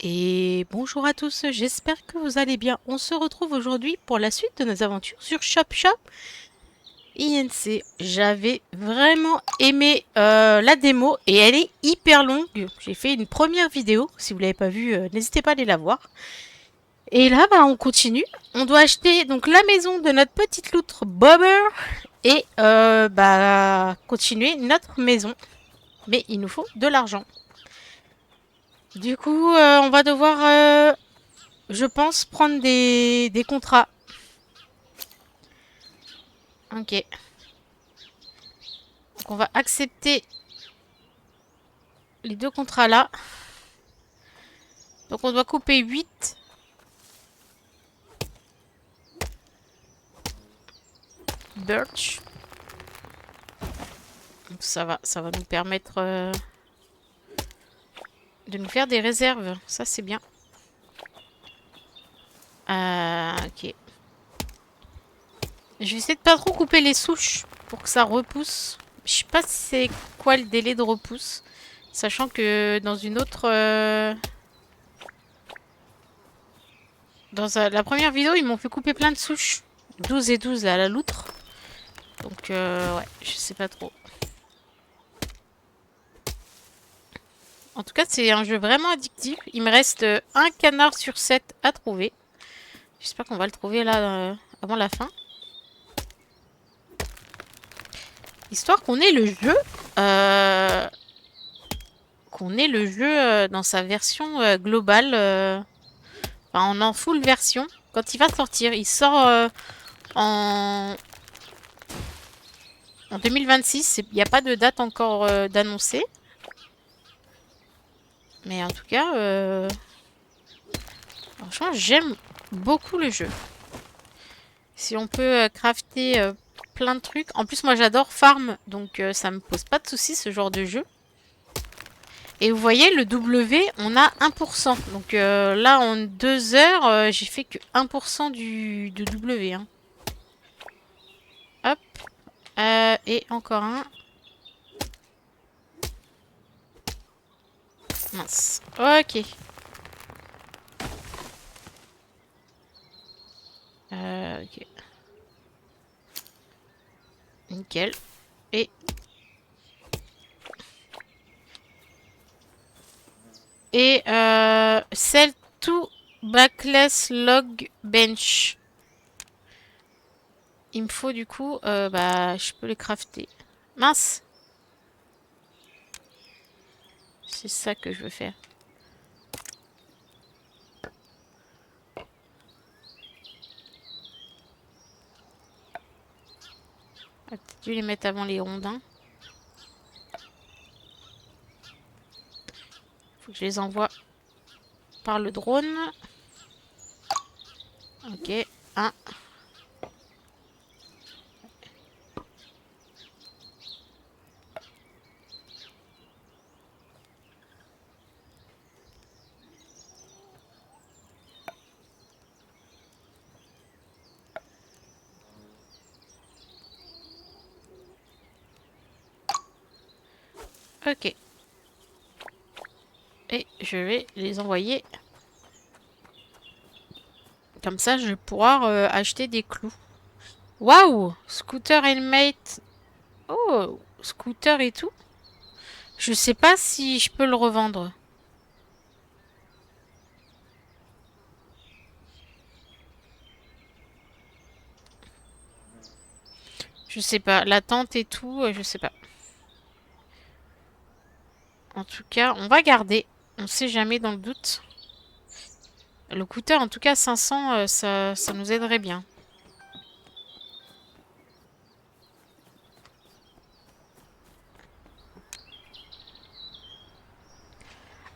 Et bonjour à tous, j'espère que vous allez bien. On se retrouve aujourd'hui pour la suite de nos aventures sur Shop Shop INC. J'avais vraiment aimé la démo et elle est hyper longue. J'ai fait une première vidéo, si vous ne l'avez pas vue, n'hésitez pas à aller la voir. Et là, on continue. On doit acheter donc la maison de notre petite loutre Bobber et continuer notre maison. Mais il nous faut de l'argent. Du coup, on va devoir je pense prendre des contrats. Ok. Donc on va accepter les deux contrats là. Donc on doit couper 8. Birch. Donc ça va nous permettre de nous faire des réserves. Ça c'est bien. Ok. Je vais essayer de pas trop couper les souches pour que ça repousse. Je sais pas si c'est quoi le délai de repousse. Sachant que dans une autre... la première vidéo, ils m'ont fait couper plein de souches. 12 et 12 à la loutre. Donc ouais, je sais pas trop. En tout cas, c'est un jeu vraiment addictif. Il me reste un canard sur 7 à trouver. J'espère qu'on va le trouver là avant la fin. Histoire qu'on ait le jeu. Qu'on ait le jeu dans sa version globale. Enfin, en full version. Quand il va sortir. Il sort en 2026. Il n'y a pas de date encore d'annoncer. Mais en tout cas, franchement, j'aime beaucoup le jeu. Si on peut crafter plein de trucs. En plus, moi, j'adore farm. Donc, ça me pose pas de soucis, ce genre de jeu. Et vous voyez, le W, on a 1%. Donc, là, en 2 heures, j'ai fait que 1% de W. Hein. Hop. Et encore un. Mince. Ok. Ok. Nickel. Et... Sell to backless log bench. Il me faut du coup... je peux les crafter. Mince. C'est ça que je veux faire. Ah, peut-être dû les mettre avant les rondins. Faut que je les envoie par le drone. Ok, un. Ok. Et je vais les envoyer. Comme ça, je vais pouvoir acheter des clous. Waouh! Scooter helmet. Oh! Scooter et tout. Je sais pas si je peux le revendre. Je sais pas. La tente et tout, je sais pas. En tout cas, on va garder. On sait jamais dans le doute. Le scooter, en tout cas, 500, ça nous aiderait bien.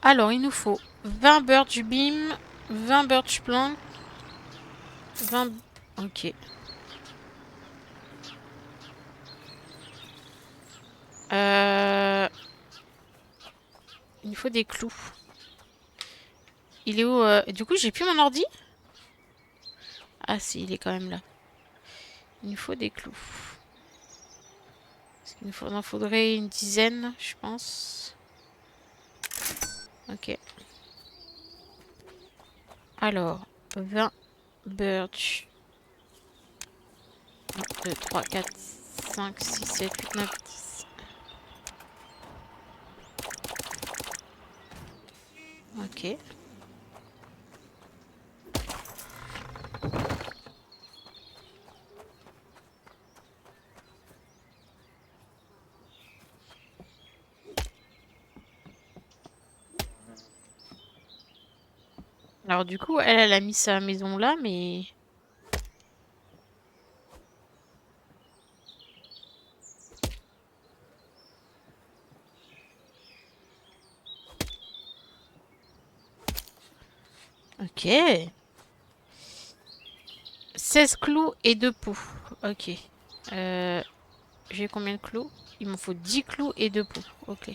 Alors, il nous faut 20 birch beam, 20 birch plank, 20... Ok. Il nous faut des clous. Il est où Du coup, j'ai plus mon ordi. Ah si, il est quand même là. Il nous faut des clous. Il en faudrait une dizaine, je pense. Ok. Alors, 20 birch. 1, 2, 3, 4, 5, 6, 7, 8, 9, 10. Ok. Alors du coup, elle a mis sa maison là, mais... Ok. 16 clous et 2 poux. Ok. J'ai combien de clous? Il m'en faut 10 clous et 2 poux. Ok.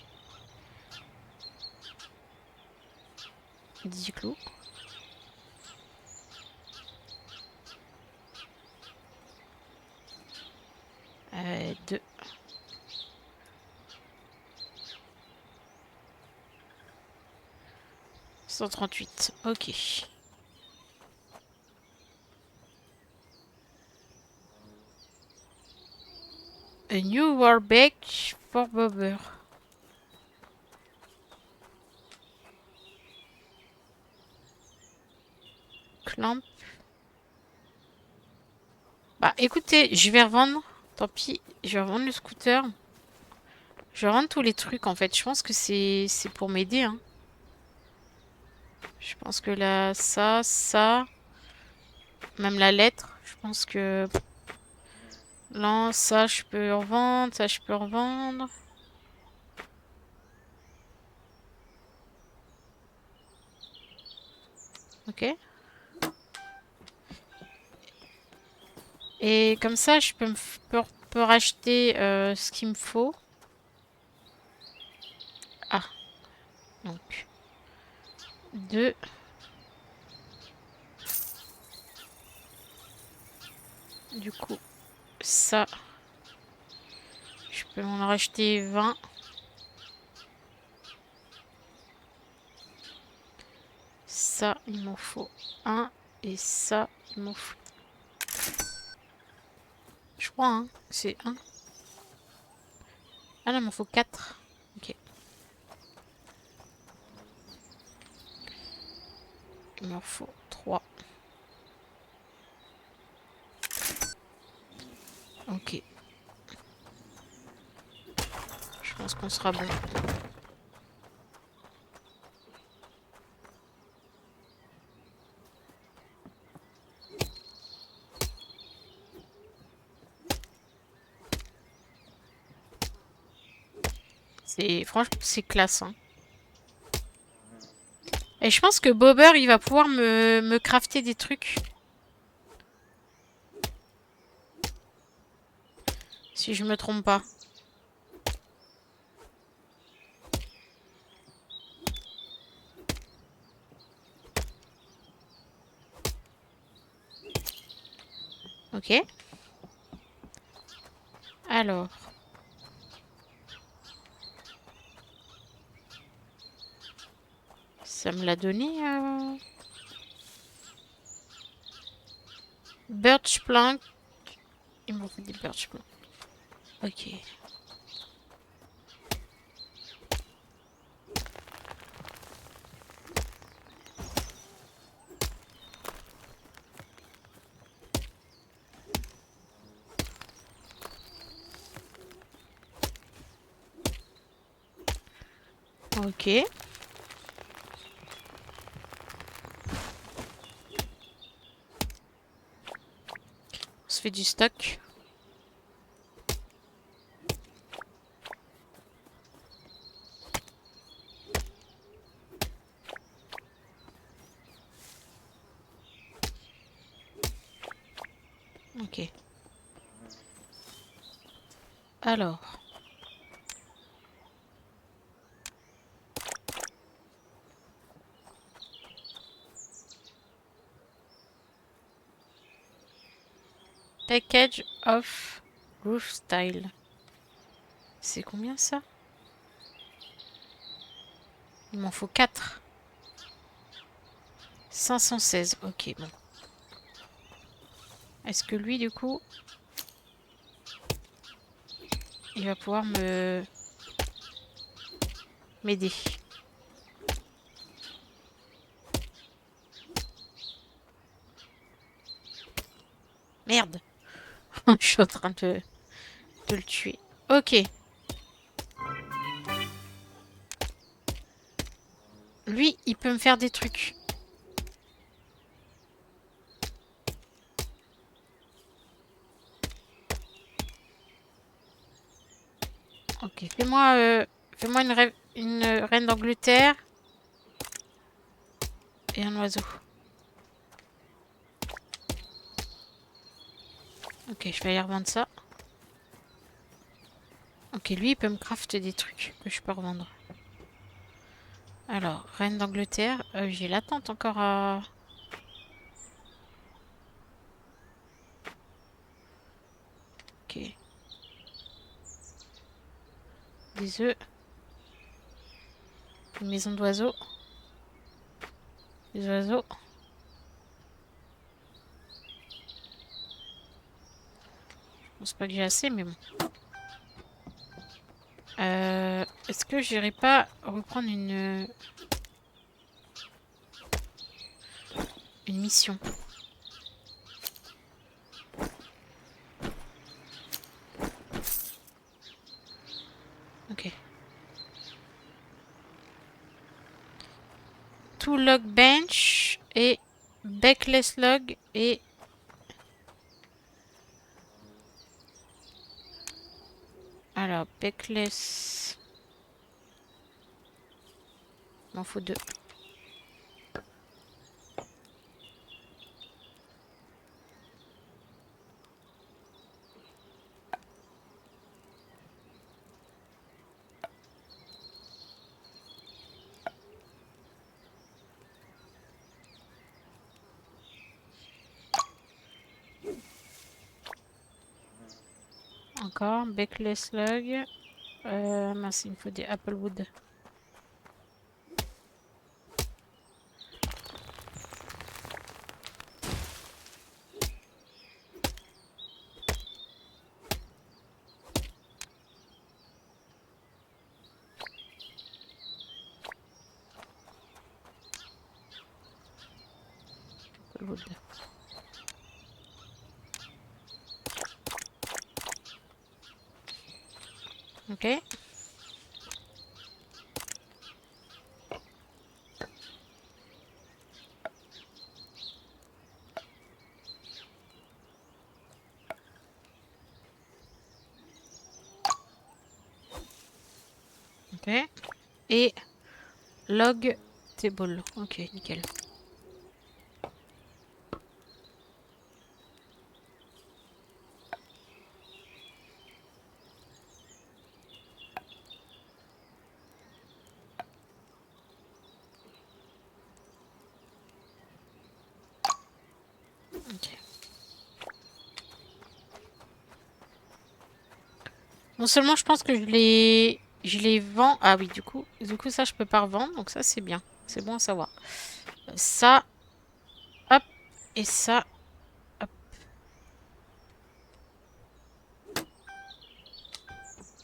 10 clous. 2. 138. Ok. A new workbench for Bobber. Clamp. Bah écoutez, je vais revendre. Tant pis, je vais revendre le scooter. Je vais revendre tous les trucs en fait. Je pense que c'est pour m'aider. Hein. Je pense que là, ça, même la lettre. Je pense que là, ça, je peux revendre. Ça, je peux revendre. Ok. Et comme ça, je peux racheter ce qu'il me faut. Ah, donc 2. Du coup, ça, je peux en racheter 20. Ça, il m'en faut un. Et ça, il m'en faut... Je crois, hein, c'est un. Ah non, il m'en faut 4. Ok. Il m'en faut 3. Ok. Je pense qu'on sera bon. Franchement, c'est classe. Hein. Et je pense que Bobber, il va pouvoir me crafter des trucs. Si je me trompe pas. Ok. Alors. Ça me l'a donné. Birch plank. Il m'en faut des birch plank. Ok. Ok. On se fait du stock. Ok. Alors. Package of roof style. C'est combien ça? Il m'en faut 4. 516, ok, bon. Est-ce que lui, du coup, il va pouvoir m'aider? Merde. Je suis en train de le tuer. Ok. Lui, il peut me faire des trucs. Ok, fais-moi une reine d'Angleterre et un oiseau. Ok, je vais aller revendre ça. Ok, lui, il peut me crafter des trucs que je peux revendre. Alors, reine d'Angleterre, j'ai l'attente encore à... Ok. Des œufs. Une maison d'oiseaux. Des oiseaux. Je pense pas que j'ai assez, mais bon. Est-ce que j'irai pas reprendre une mission? Ok. Tout log bench et backless log et... Alors, backless... Il m'en faut 2. Encore, backless log. Mince, il me faut des applewood. Applewood. Ok. Ok. Et log table. Ok, nickel. Ok. Non seulement je pense que je les vends. Ah oui, du coup ça je peux pas revendre, donc ça c'est bien. C'est bon à savoir. Ça, hop, et ça, hop.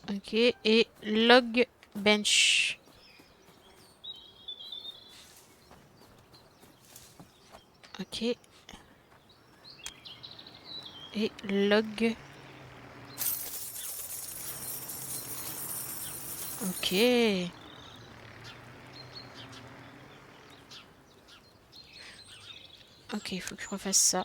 Ok, et log bench. Ok. Et log. Ok. Ok, il faut que je refasse ça.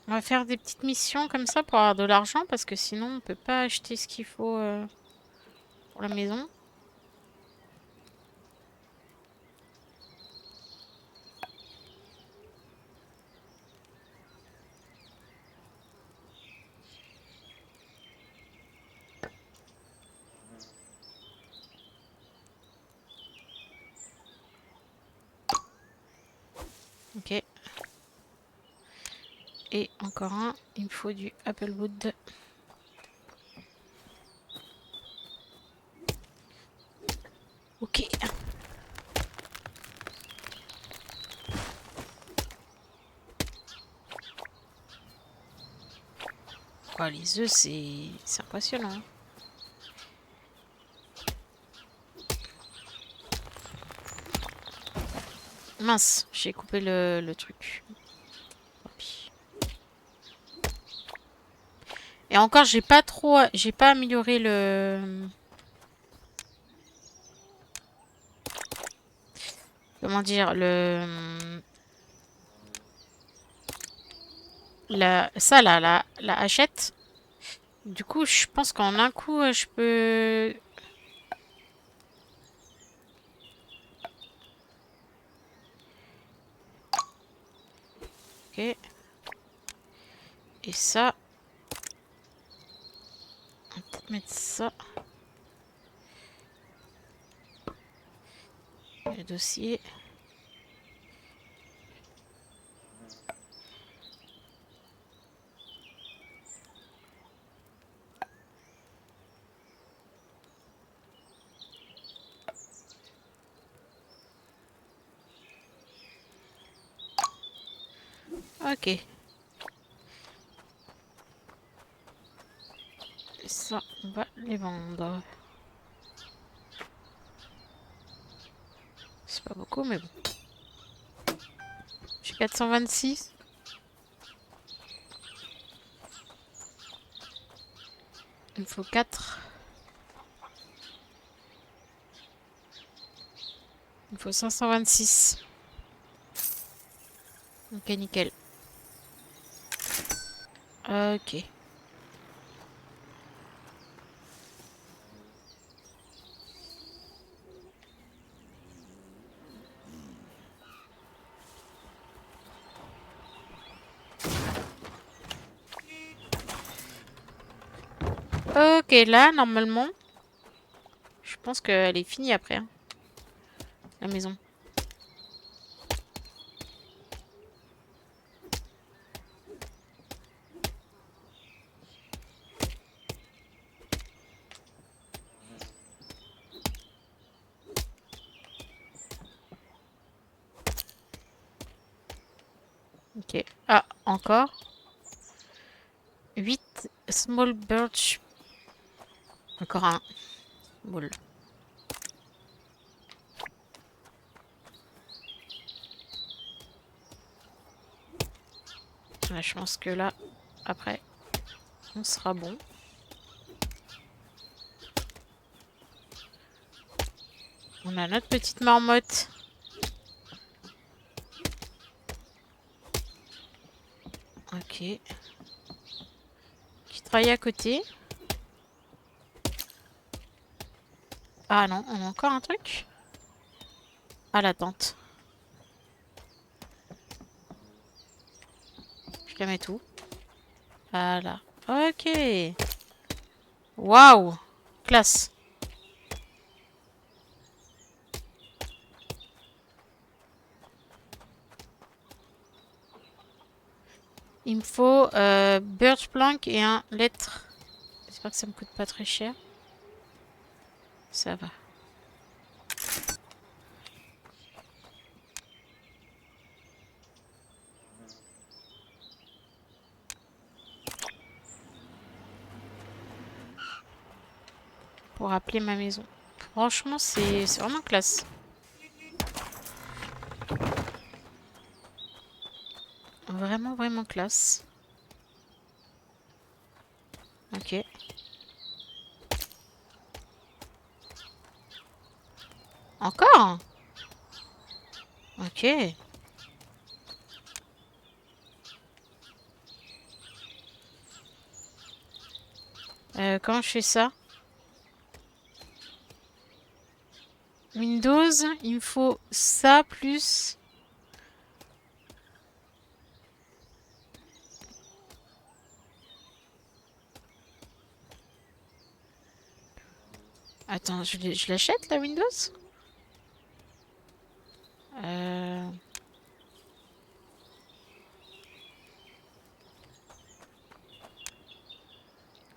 On va faire des petites missions comme ça pour avoir de l'argent parce que sinon on peut pas acheter ce qu'il faut pour la maison. Et encore un. Il me faut du Applewood. Ok. Quoi, les œufs, c'est impressionnant. Mince, j'ai coupé le truc. Tant pis. Et encore, j'ai pas amélioré le... Comment dire, ça là, la hachette. Du coup, je pense qu'en un coup, je peux... Ok. Et ça... On va peut-être mettre ça. Le dossier. Ok. Et ça, on va les vendre. C'est pas beaucoup, mais bon. J'ai 426. Il me faut 4. Il me faut 526. Ok, nickel. Ok. Ok, là, normalement, je pense qu'elle est finie après, hein, la maison. Ok. Ah, encore. 8 small birch. Encore un. Boule. Ouais, je pense que là, après, on sera bon. On a notre petite marmotte. Ok. Qui travaille à côté. Ah non, on a encore un truc. Ah, la tente. Je la mets tout. Voilà. Ok. Waouh. Classe. Il me faut birch plank et un lettre. J'espère que ça me coûte pas très cher. Ça va. Pour appeler ma maison. Franchement, c'est vraiment classe. Vraiment, vraiment classe. Ok. Encore? Ok. Comment je fais ça? Windows, il me faut ça plus... Attends, je l'achète la Windows? Euh...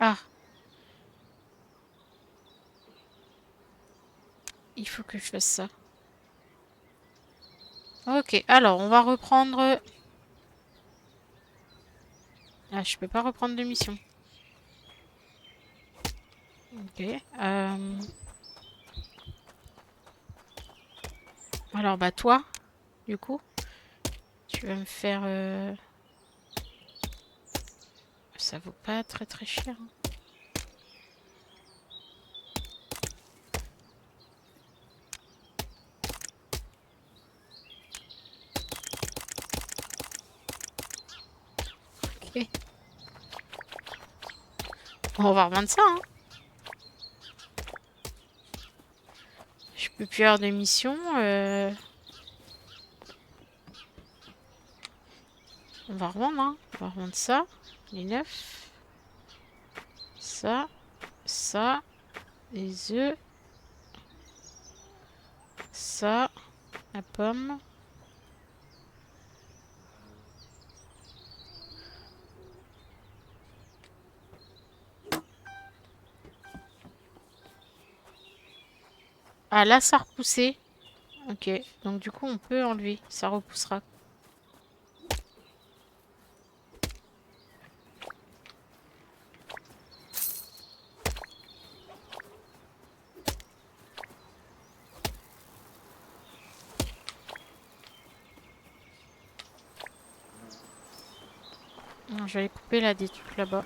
Ah, il faut que je fasse ça. Ok, alors on va reprendre... Ah, je peux pas reprendre de mission. Ok. Alors bah toi, du coup, tu vas me faire... Ça vaut pas très très cher, hein. Ok. On va revendre ça, hein. Je peux plus avoir de mission. On va revendre, hein. On va revendre ça. Les 9. Ça. Ça. Les œufs. Ça. La pomme. Ah là, ça a repoussé. Ok. Donc du coup, on peut enlever. Ça repoussera. Non, je vais aller couper là des trucs là-bas.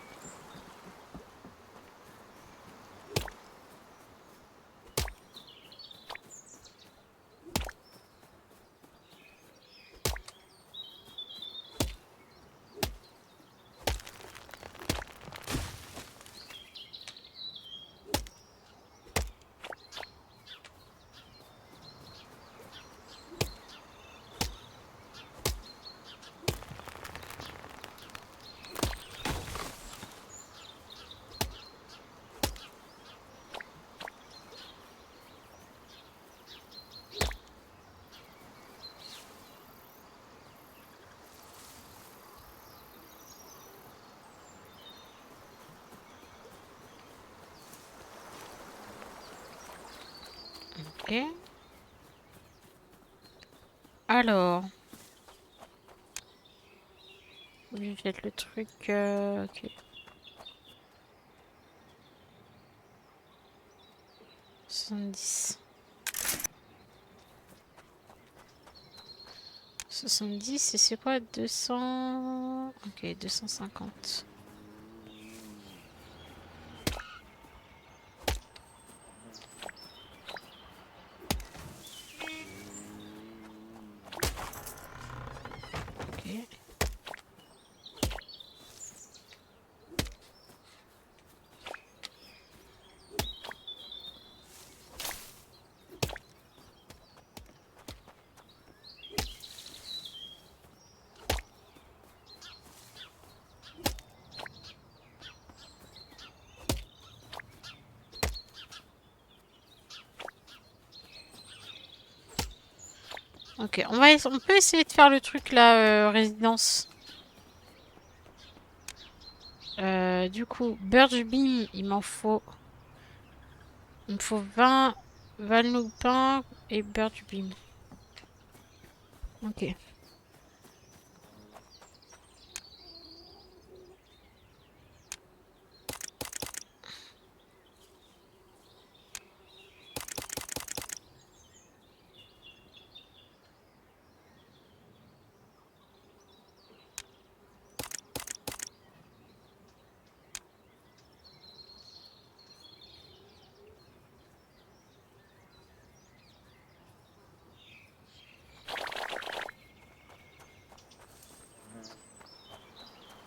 Ok. Alors. Je jette le truc. Ok. 70. 70 et c'est quoi 200. Ok, 250. Ok. Ok, on peut essayer de faire le truc là, résidence. Du coup, Birch Beam, il m'en faut. Il me faut 20 Valnoupin et Birch Beam. Ok.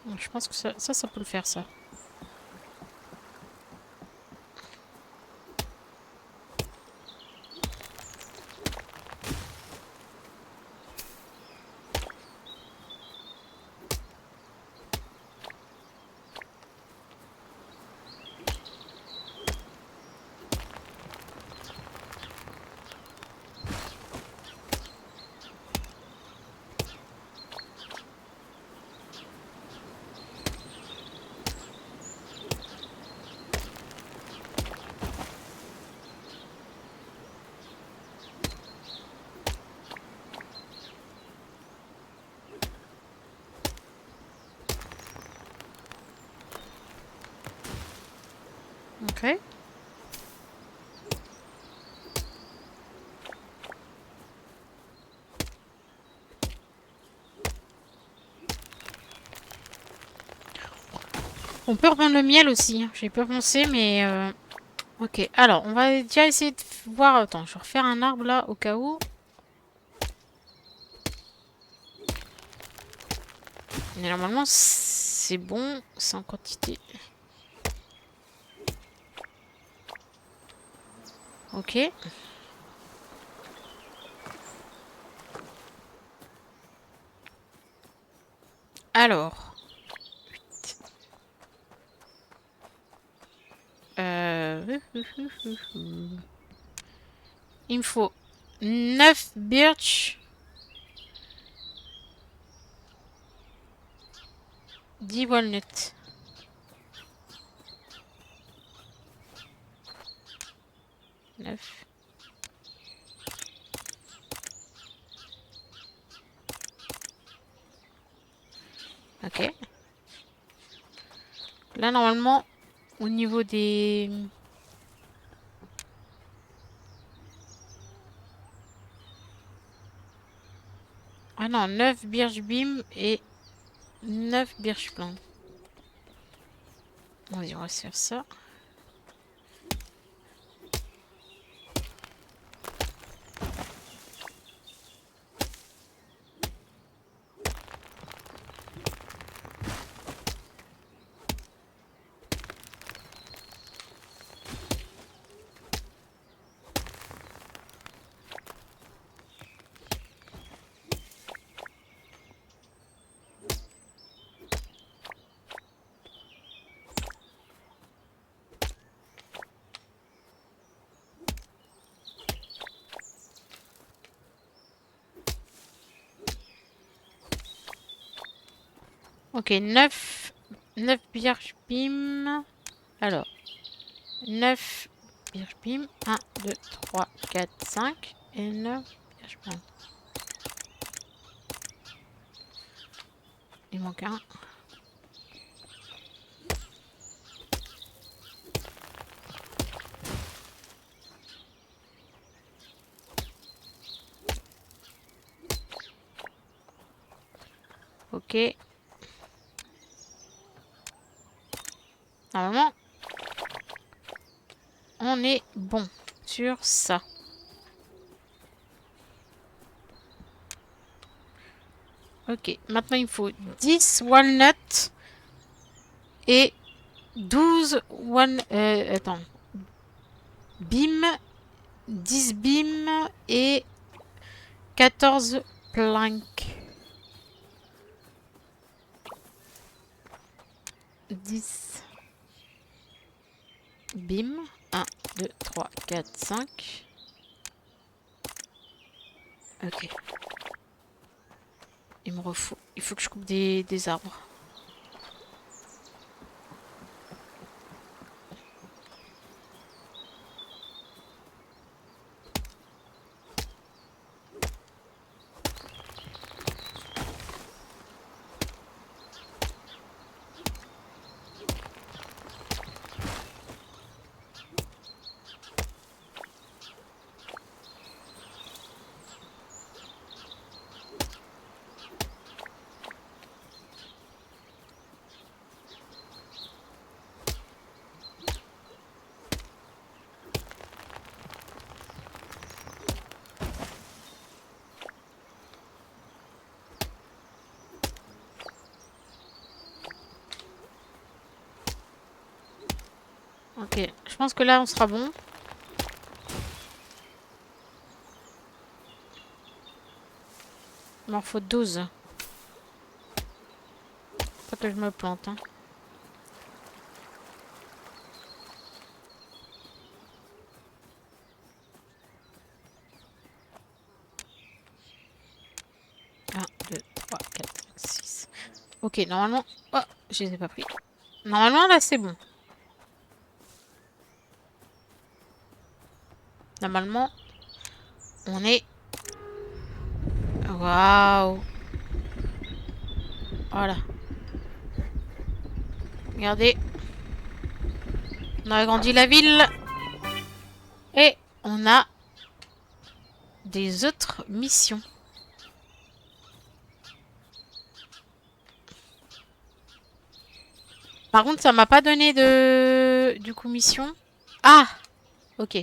Donc, je pense que ça peut le faire, ça. Ok. On peut reprendre le miel aussi. Hein. J'ai pas pensé, mais... Ok, alors, on va déjà essayer de voir... Attends, je vais refaire un arbre là, au cas où. Mais normalement, c'est bon. C'est en quantité. Ok. Alors... Il me faut 9 birch, 10 walnuts. 9. Ok. Là, normalement, au niveau des... Ah non, 9 birch beam et 9 birch plant. Vas-y, on va se faire ça. Ok, 9 birch beam. Alors, 9 birch beam. 1, 2, 3, 4, 5. Et 9 birch plant. Il manque un. Ok. Normalement, on est bon sur ça. Ok, maintenant il me faut 10 walnuts et 12 attends. Bim, 10 bim et 14 planks. 10 bim. 1, 2, 3, 4, 5. Ok. Il me refaut. Il faut que je coupe des arbres. Ok, je pense que là on sera bon. Il m'en faut 12. Pas que je me plante. Hein. Un, 2, 3, 4, 5, 6. Ok, normalement... Oh, je les ai pas pris. Normalement, là, c'est bon. Normalement, on est... Waouh. Voilà. Regardez. On a agrandi la ville. Et on a des autres missions. Par contre, ça m'a pas donné de... Du coup, mission. Ah! Ok.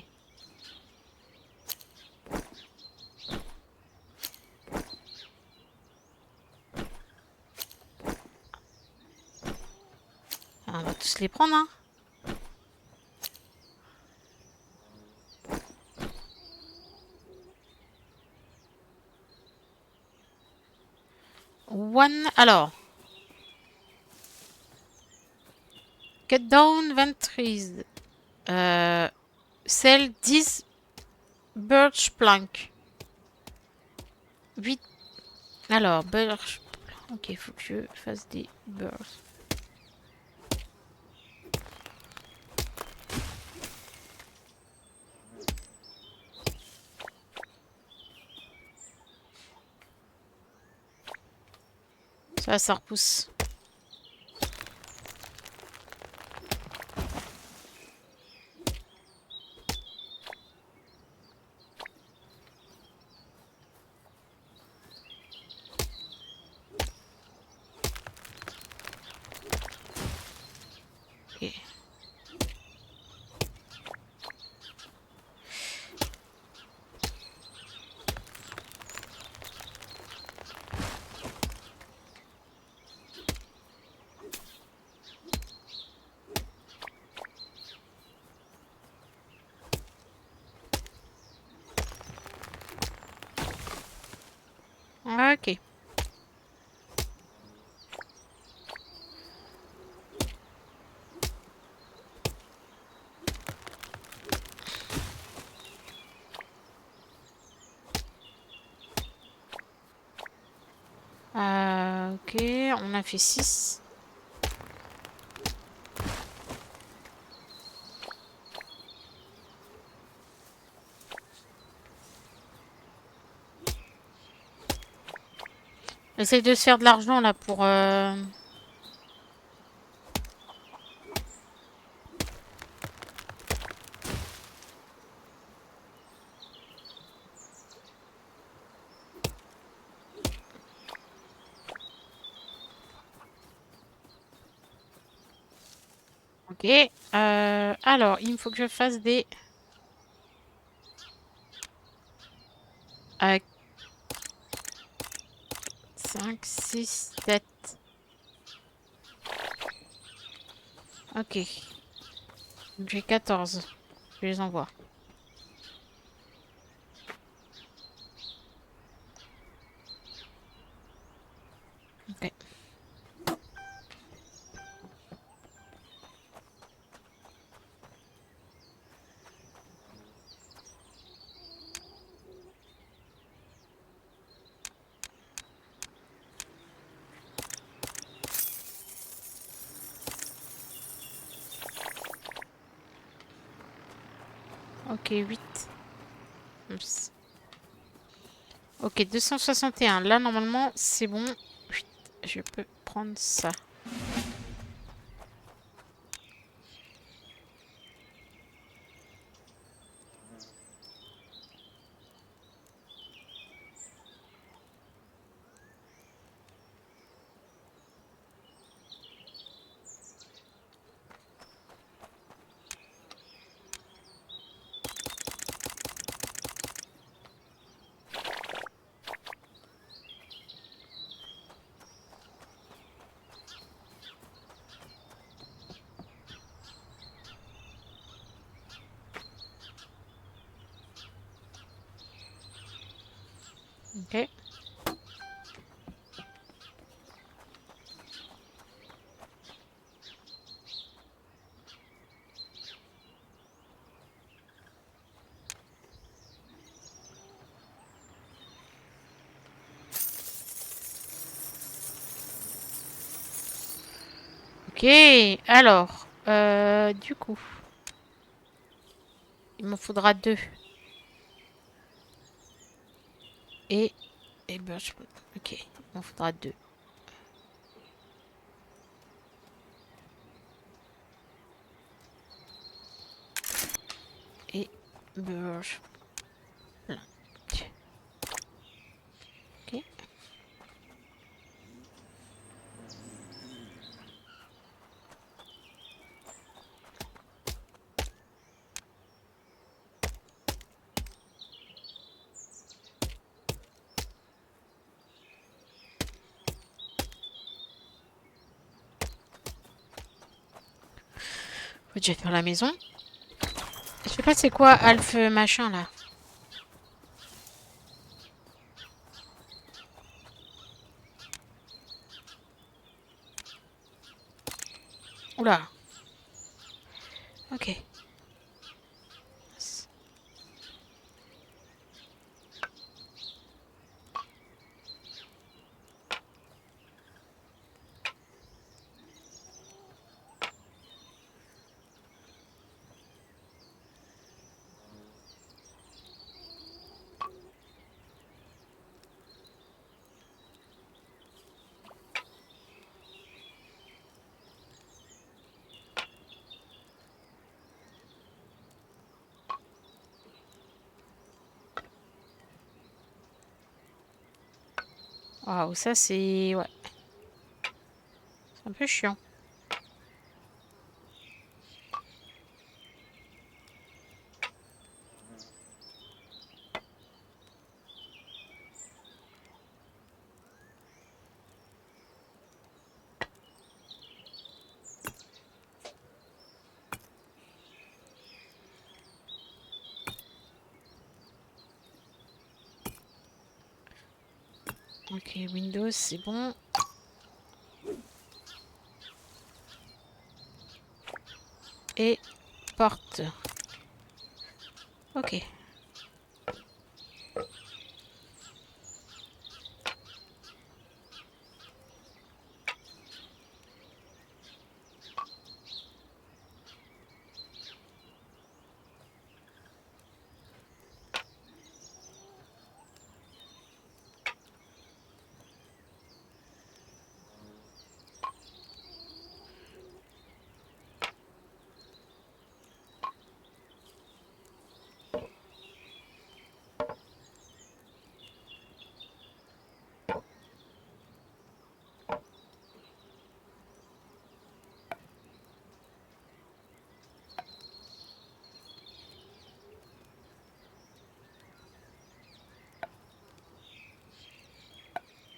On va tous les prendre, hein. One... Alors... Cut down ventries. Sell 10 birch plank. 8. Alors, birch... Ok, il faut que je fasse des birch. Ça repousse. Ok. Ok. Ok, on a fait 6. Essaye de se faire de l'argent là pour... Ok. Alors, il me faut que je fasse des... 5, 6, 7. Ok. J'ai 14. Je les envoie. Ok. Ok, 8. Oups. Ok, 261. Là, normalement, c'est bon. Chut, je peux prendre ça. Ok. Ok, alors, du coup, il me faudra 2. Et, ben, ok, il m'en faudra 2. Burge. Là. Ok. Faut déjà faire la maison. Je sais pas c'est quoi Alf machin là. Oula. Ok. Waouh, ça c'est... Ouais, c'est un peu chiant. Ok, Windows, c'est bon. Et porte. Ok.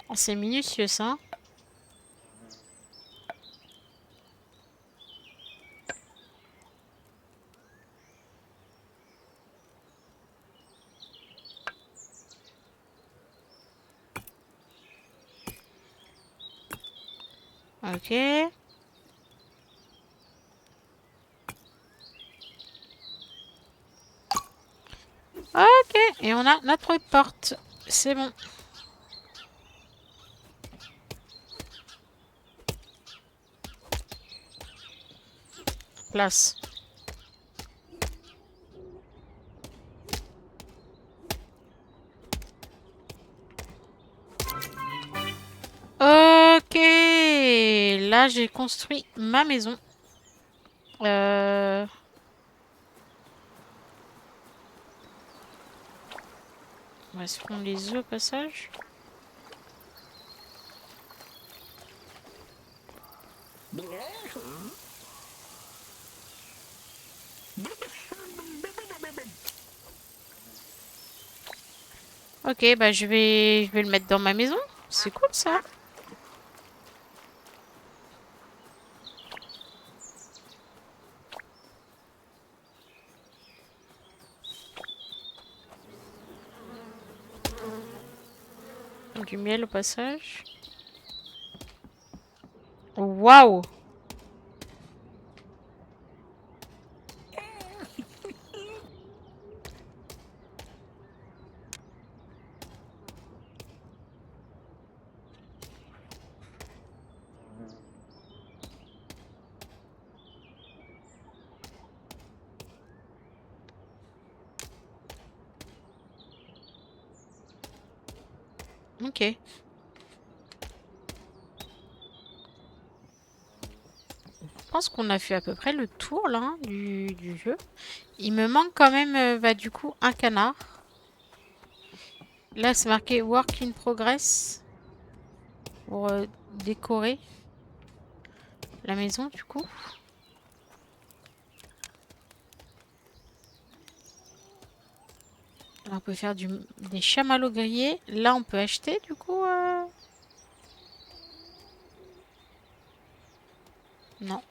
Oh, c'est minutieux ça. Ok. Ok. Et on a notre porte. C'est bon. Place. Ok. Là, j'ai construit ma maison. Euh... Est-ce qu'on les œufs au passage? Ok, bah je vais le mettre dans ma maison. C'est cool ça. Du miel au passage. Waouh! Ok. pense qu'on a fait à peu près le tour là hein, du jeu. Il me manque quand même, du coup, un canard. Là, c'est marqué Work in Progress pour décorer la maison, du coup. Là, on peut faire des chamallows grillés. Là, on peut acheter, du coup. Non.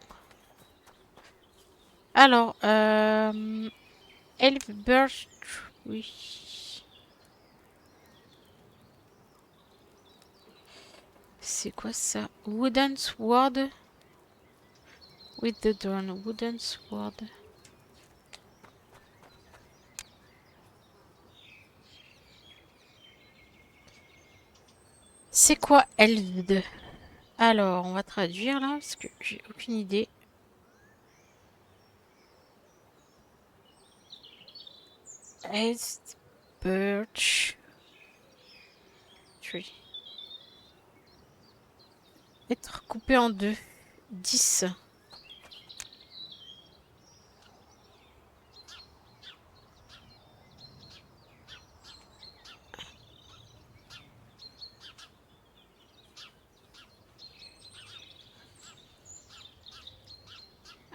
Alors, Elf Birch, oui. C'est quoi ça? Wooden Sword with the dawn. Wooden Sword. C'est quoi Elfd? Alors, on va traduire là, parce que j'ai aucune idée. Elf Birch Tree. Être coupé en deux. 10.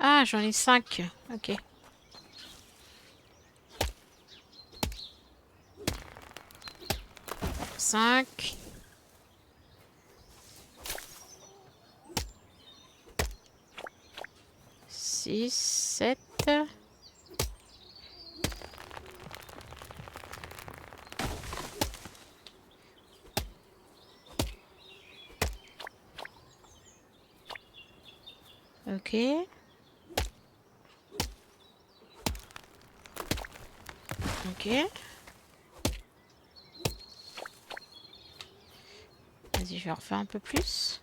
Ah, j'en ai 5. Ok. 5. 6, 7. Ok. Ok. Vas-y, je vais en refaire un peu plus.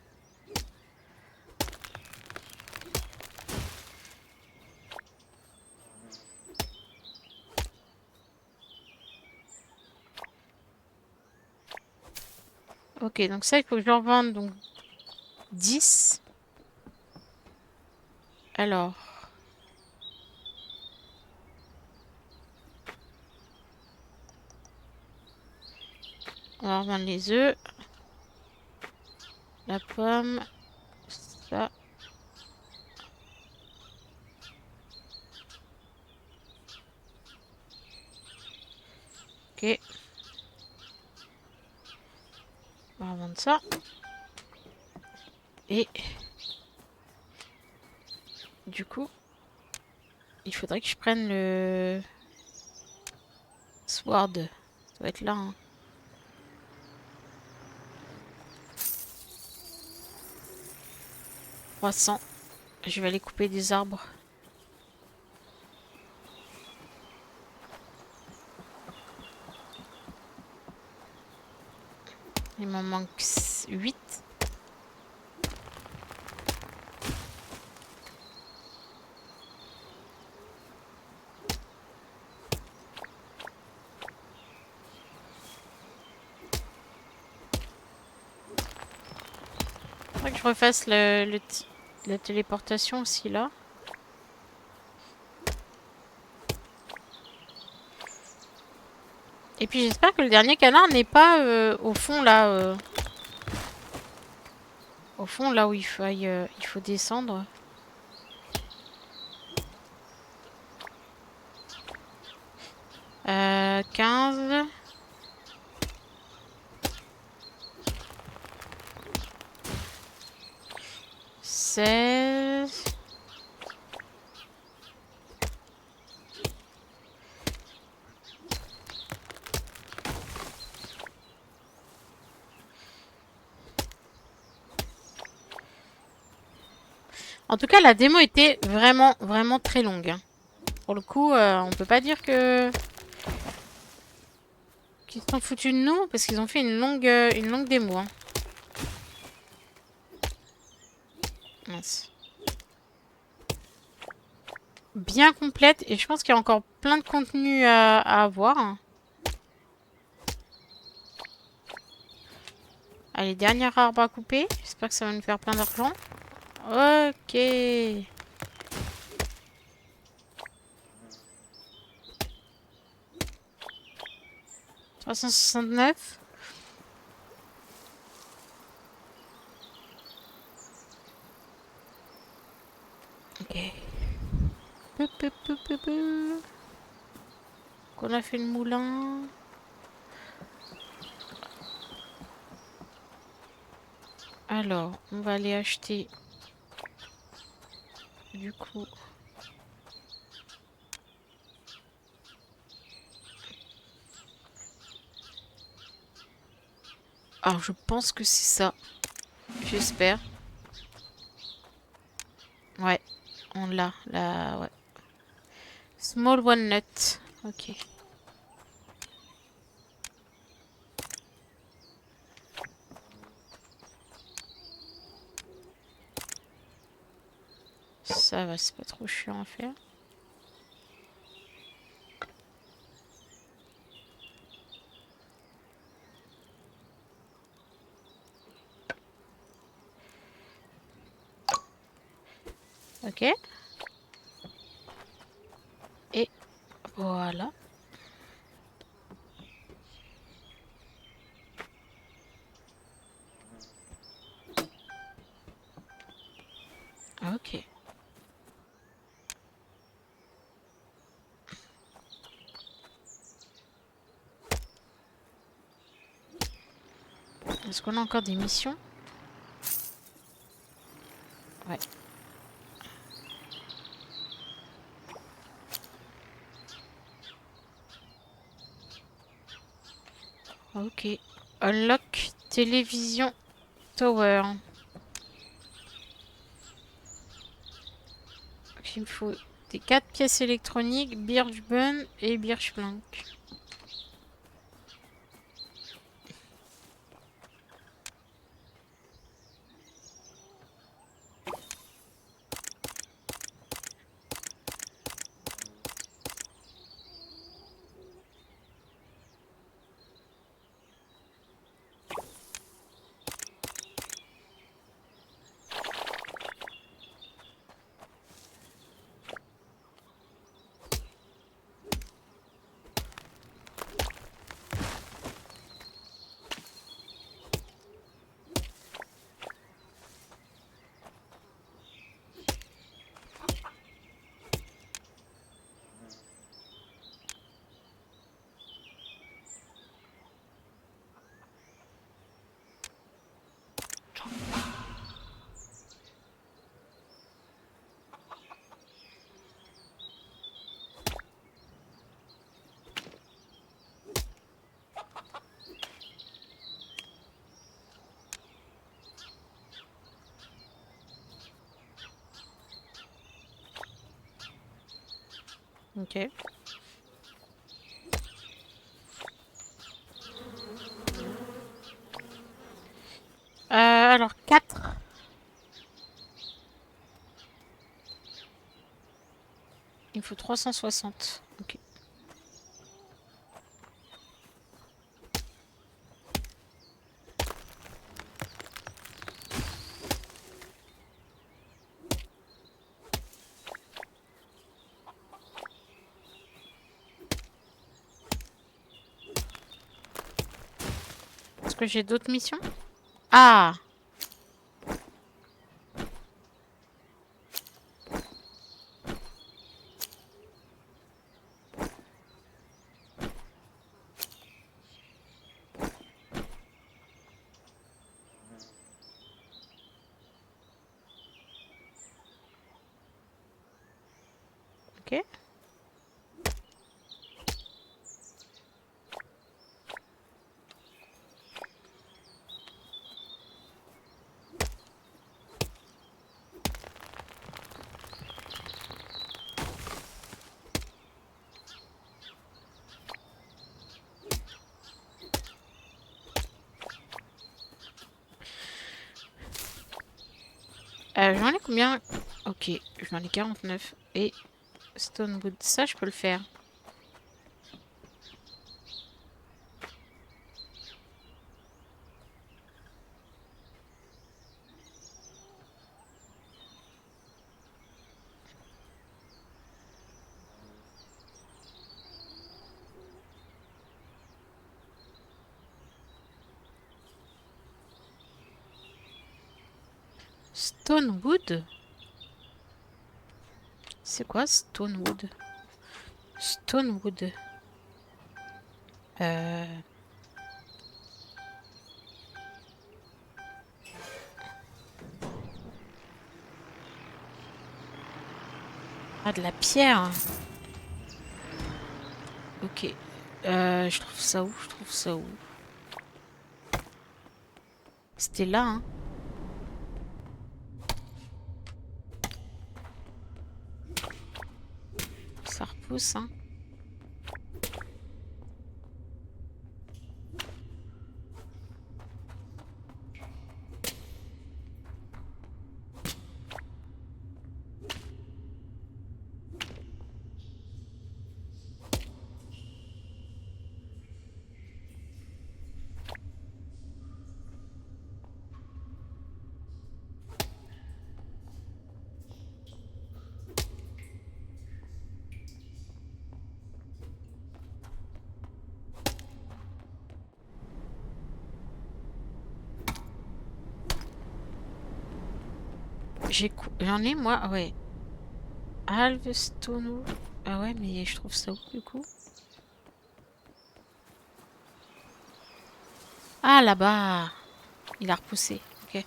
Ok, donc ça, il faut que je leur vende donc 10. Alors. On va revendre les œufs. La pomme. Ça. Ok. On va revendre ça. Et du coup, il faudrait que je prenne le sword. Ça doit être là. Hein. 300. Je vais aller couper des arbres. Il m'en manque 8. Faudrait que je refasse la téléportation aussi là. Et puis j'espère que le dernier canard n'est pas au fond là. Au fond là où il faut descendre. 15. 16. En tout cas, la démo était vraiment, vraiment très longue. Hein. Pour le coup, on peut pas dire qu'ils se sont foutus de nous parce qu'ils ont fait une longue démo. Hein. Mince. Bien complète et je pense qu'il y a encore plein de contenu à avoir. Hein. Allez, dernier arbre à couper. J'espère que ça va nous faire plein d'argent. Ok. 369. Ok. Qu'on a fait le moulin. Alors, on va aller acheter du coup. Alors, je pense que c'est ça. J'espère. Ouais, on l'a. Là, ouais. Small walnut. Ok. Ça va, c'est pas trop chiant à faire. Ok. Et voilà. Ok. Est-ce qu'on a encore des missions? Ouais. Ok. Unlock télévision tower. Donc, il me faut des 4 pièces électroniques, Birchbun et Birchplank. Ok. Alors 4. Il me faut 360. Ok. Est-ce que j'ai d'autres missions? Ah! Ok. J'en ai combien? Ok, j'en ai 49. Et Stonewood, ça je peux le faire. Stonewood? C'est quoi Stonewood? Stonewood. Ah, de la pierre. Ok. Je trouve ça où? Je trouve ça où? C'était là, hein. Ça repousse, hein. J'en ai, moi, ouais. Halvestone. Ah ouais, mais je trouve ça où, du coup? Ah, là-bas. Il a repoussé. Ok.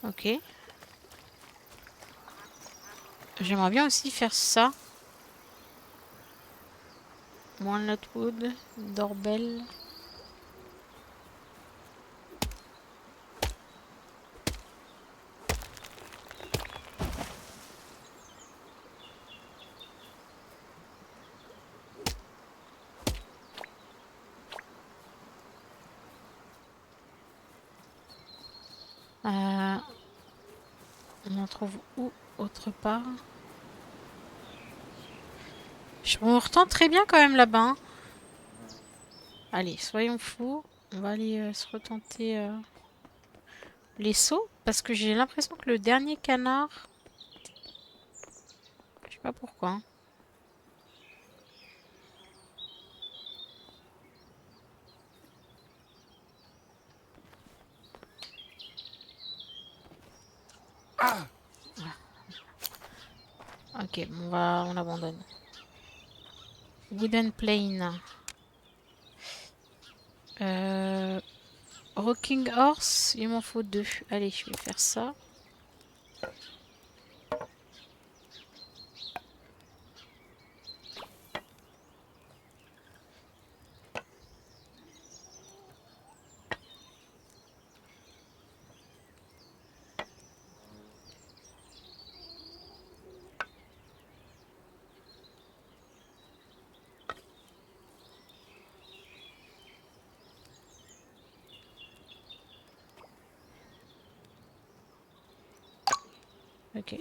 Ok. J'aimerais bien aussi faire ça. Walnutwood, doorbell. On en trouve où autre part? On retente très bien quand même là-bas, hein. Allez, soyons fous. On va aller se retenter les sauts. Parce que j'ai l'impression que le dernier canard... Je sais pas pourquoi, hein. Ok, on abandonne. Wooden plane. Rocking horse, il m'en faut 2. Allez, je vais faire ça. Ok.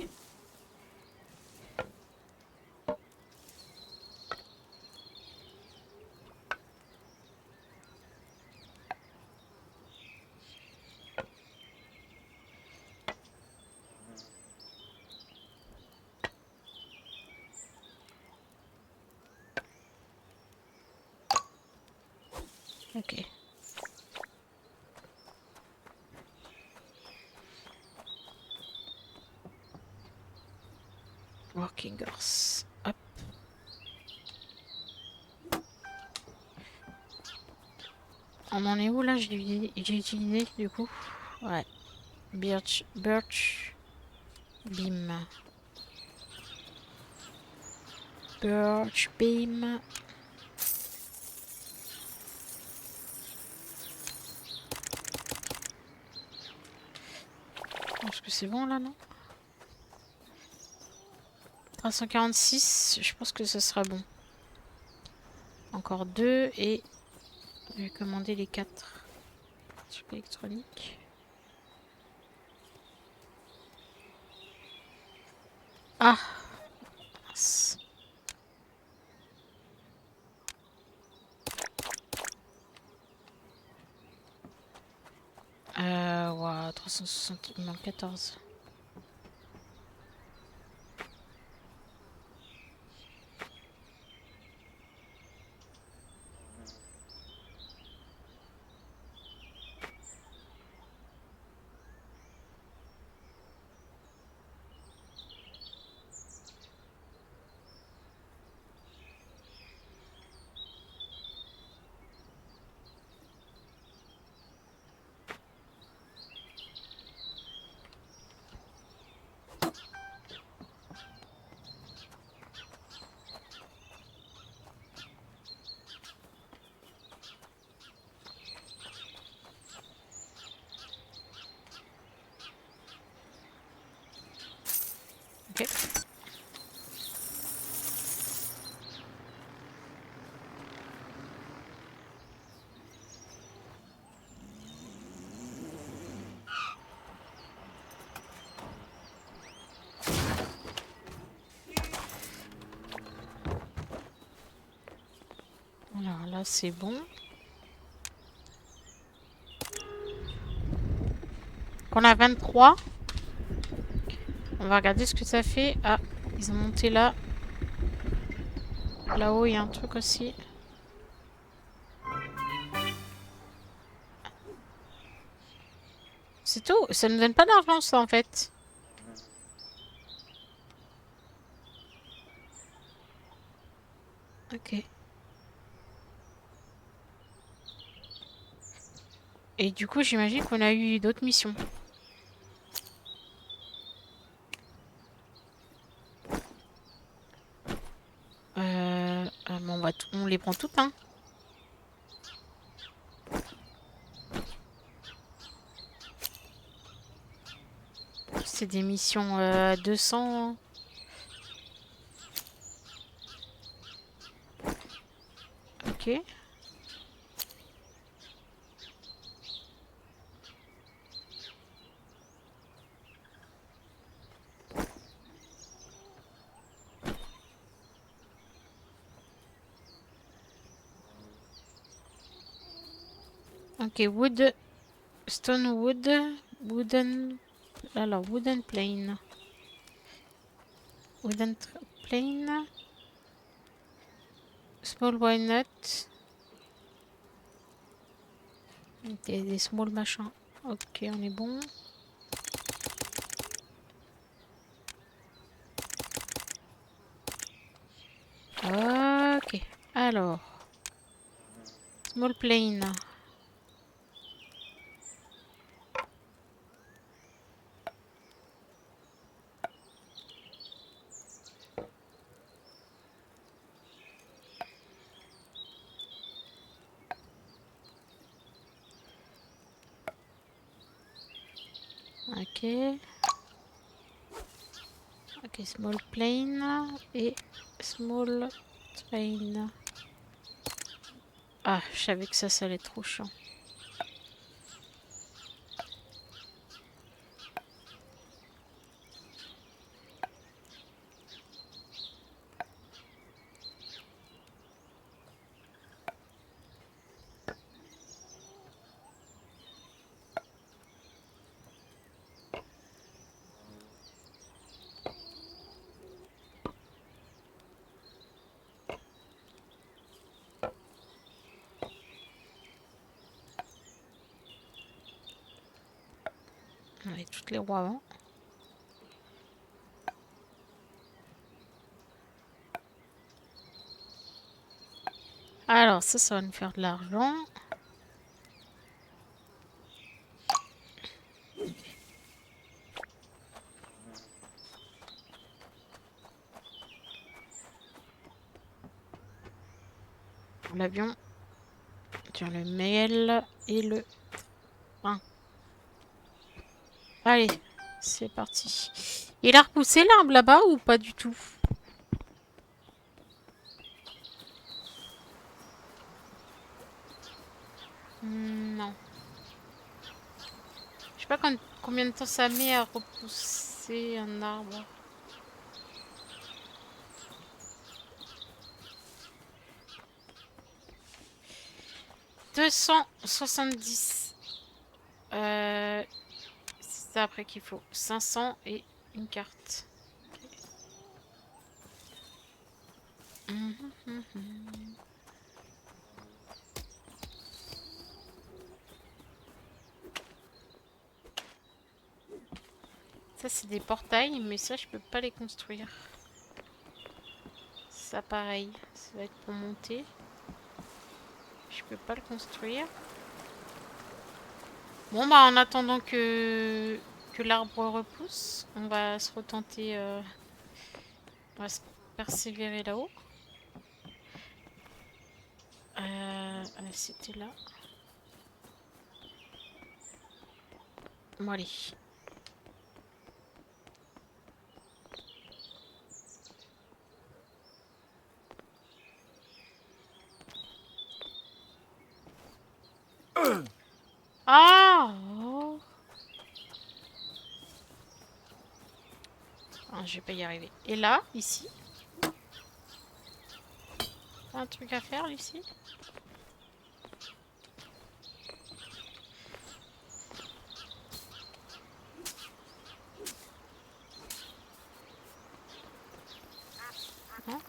Ok. Working horse. Hop. On en est où là? J'ai utilisé du coup. Ouais. Birch beam. Birch beam. Est-ce que c'est bon là, non? 346, je pense que ce sera bon. Encore 2 et je vais commander les 4 trucs électroniques. Ah, commerce. Wow, 360, il manque 14. Ok. Alors là, c'est bon. On a 23. On va regarder ce que ça fait. Ah, ils ont monté là. Là-haut, il y a un truc aussi. C'est tout. Ça ne nous donne pas d'argent, ça, en fait. Ok. Et du coup, j'imagine qu'on a eu d'autres missions. Bon, on les prend toutes, hein. C'est des missions 200. Ok. Ok, wood, stone wood, wooden, alors wooden plane, plane, small walnut, des small machins. Ok, on est bon. Ok, alors, small plane. Ok. Ok, small plane et small train. Ah, je savais que ça allait être trop chiant. On avait toutes les roues avant. Alors, ça va nous faire de l'argent. L'avion. Tiens, le mail et le pain. Allez, c'est parti. Il a repoussé l'arbre là-bas ou pas du tout? Non. Je sais pas combien de temps ça met à repousser un arbre. 270. C'est ça après qu'il faut. 500 et une carte. Ça, c'est des portails, mais ça, je peux pas les construire. Ça, pareil. Ça va être pour monter. Je peux pas le construire. Bon, bah, en attendant que l'arbre repousse, on va se retenter. On va se persévérer là-haut. C'était là. Bon, allez. Ah oh. Ah, je vais pas y arriver. Et là, ici, un truc à faire ici. Non.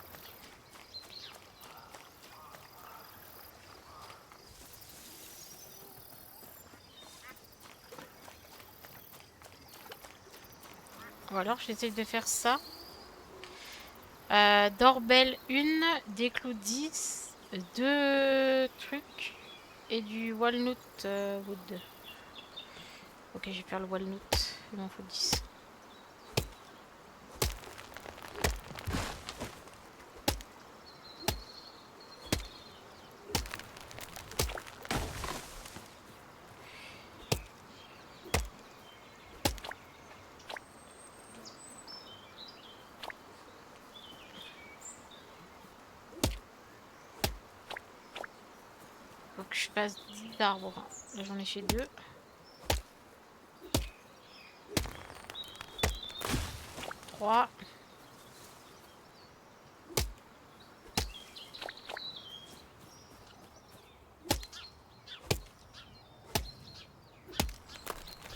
Ou alors j'essaie de faire ça. Doorbell 1, des clous 10, 2 trucs et du walnut wood. Ok, je vais faire le walnut. Il m'en faut 10. Faut que je fasse 10 arbres. Là, j'en ai fait 2. 3.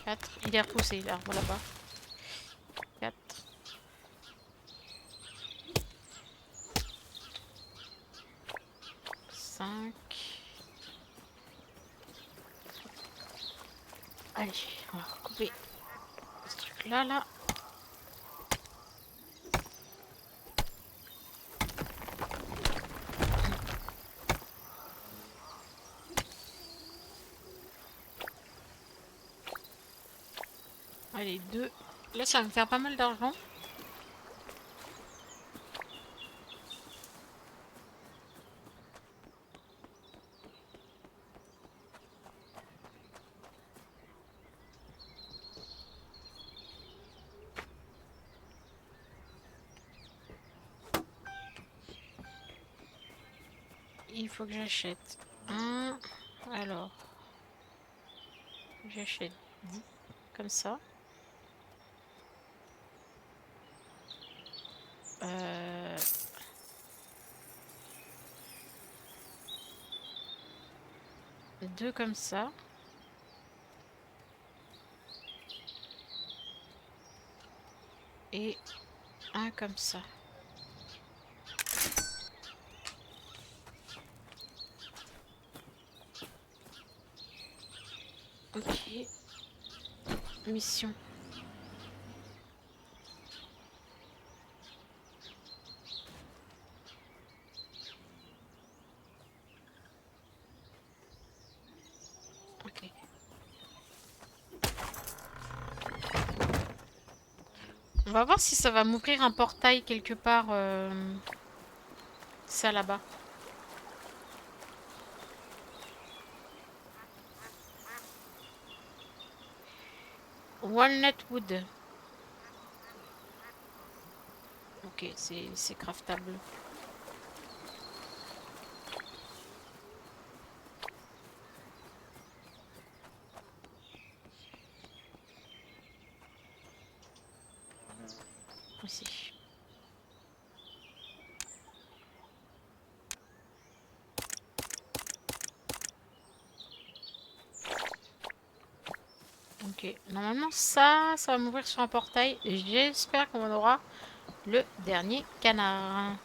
4. Il est repoussé l'arbre là-bas. 4. 5. Allez, on va recouper ce truc là. Allez, 2. Là, ça va me faire pas mal d'argent. Il faut que j'achète un. Alors, j'achète 10 comme ça. 2 comme ça. Et un comme ça. Ok. Mission. Ok. On va voir si ça va m'ouvrir un portail quelque part. Ça là-bas. Walnut wood. Ok, c'est craftable. Aussi. Ok, normalement ça va m'ouvrir sur un portail. J'espère qu'on aura le dernier canard.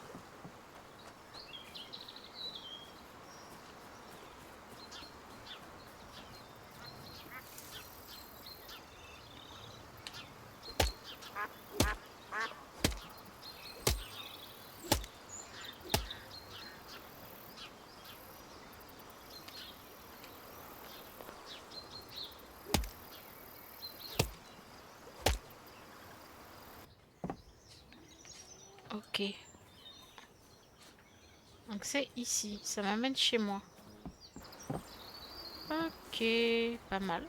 Ok. Donc c'est ici. Ça m'amène chez moi. Ok, pas mal.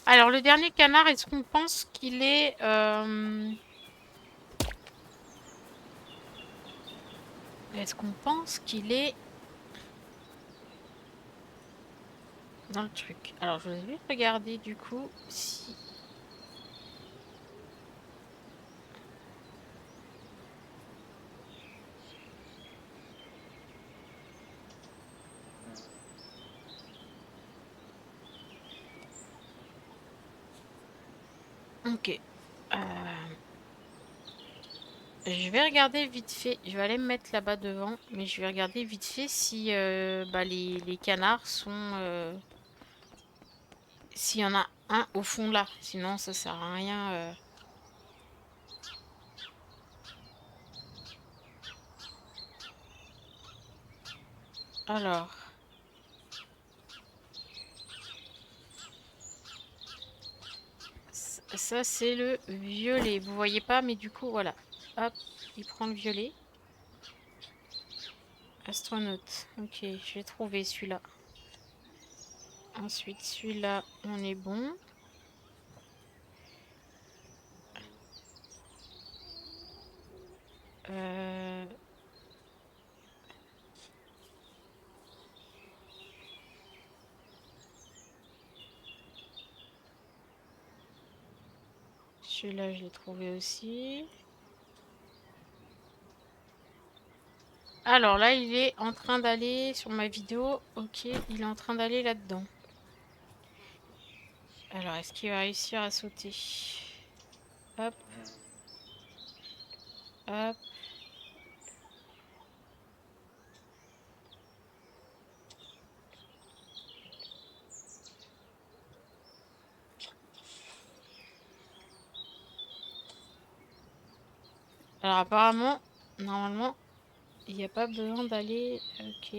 Alors le dernier canard, est-ce qu'on pense qu'il est... Est-ce qu'on pense qu'il est dans le truc? Alors je vais regarder du coup si... Ok. Je vais regarder vite fait. Je vais aller me mettre là-bas devant. Mais je vais regarder vite fait si bah, les canards sont... s'il y en a un au fond là. Sinon ça sert à rien. Alors... Ça c'est le violet. Vous voyez pas mais du coup voilà. Hop, il prend le violet. Astronaute. Ok, je vais trouver celui-là. Ensuite, celui-là, on est bon. Euh, Celui-là, je l'ai trouvé aussi. Alors là, il est en train d'aller sur ma vidéo. Ok, il est en train d'aller là-dedans. Alors, est-ce qu'il va réussir à sauter? Hop, hop. Alors apparemment, normalement, il n'y a pas besoin d'aller... Ok.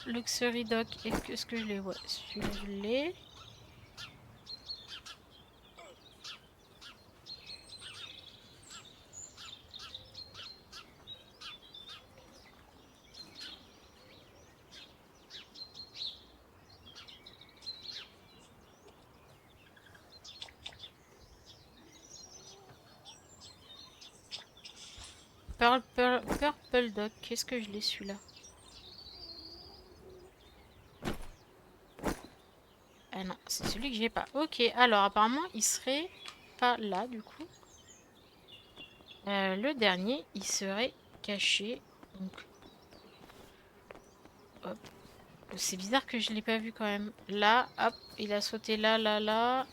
Luxury Dock, est-ce que je l'ai? Ouais, celui-là, je l'ai. Purple Dock, qu'est-ce que je l'ai celui-là? Ah non, c'est celui que j'ai pas. Ok, alors apparemment, il serait pas là du coup. Le dernier, il serait caché. Donc, hop. C'est bizarre que je l'ai pas vu quand même. Là, hop, il a sauté là, là, là.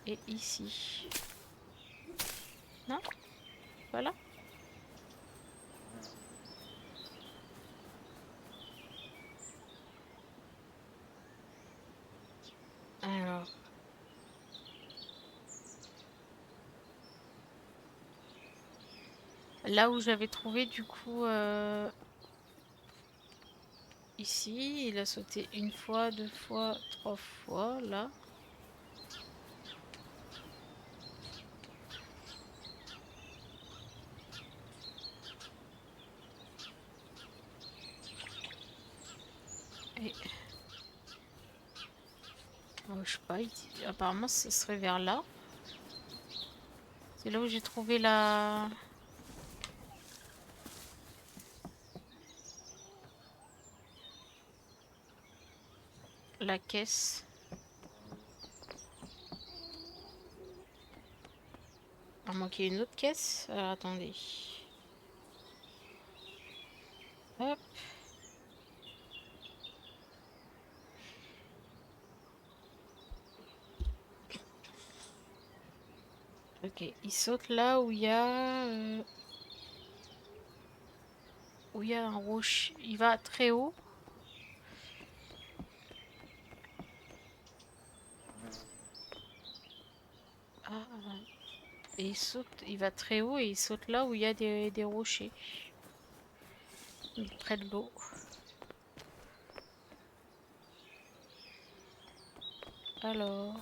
Et ici. Non? Voilà. Alors, là où j'avais trouvé du coup... ici, il a sauté une fois, deux fois, trois fois, là. Et... oh, je sais pas, apparemment ce serait vers là. C'est là où j'ai trouvé la caisse. À moins qu'il y ait une autre caisse. Alors attendez. Hop. Ok, il saute là où il y a... où il y a un rocher. Il va très haut. Ah, et il saute, il va très haut et il saute là où il y a des rochers. Il est près de l'eau. Alors...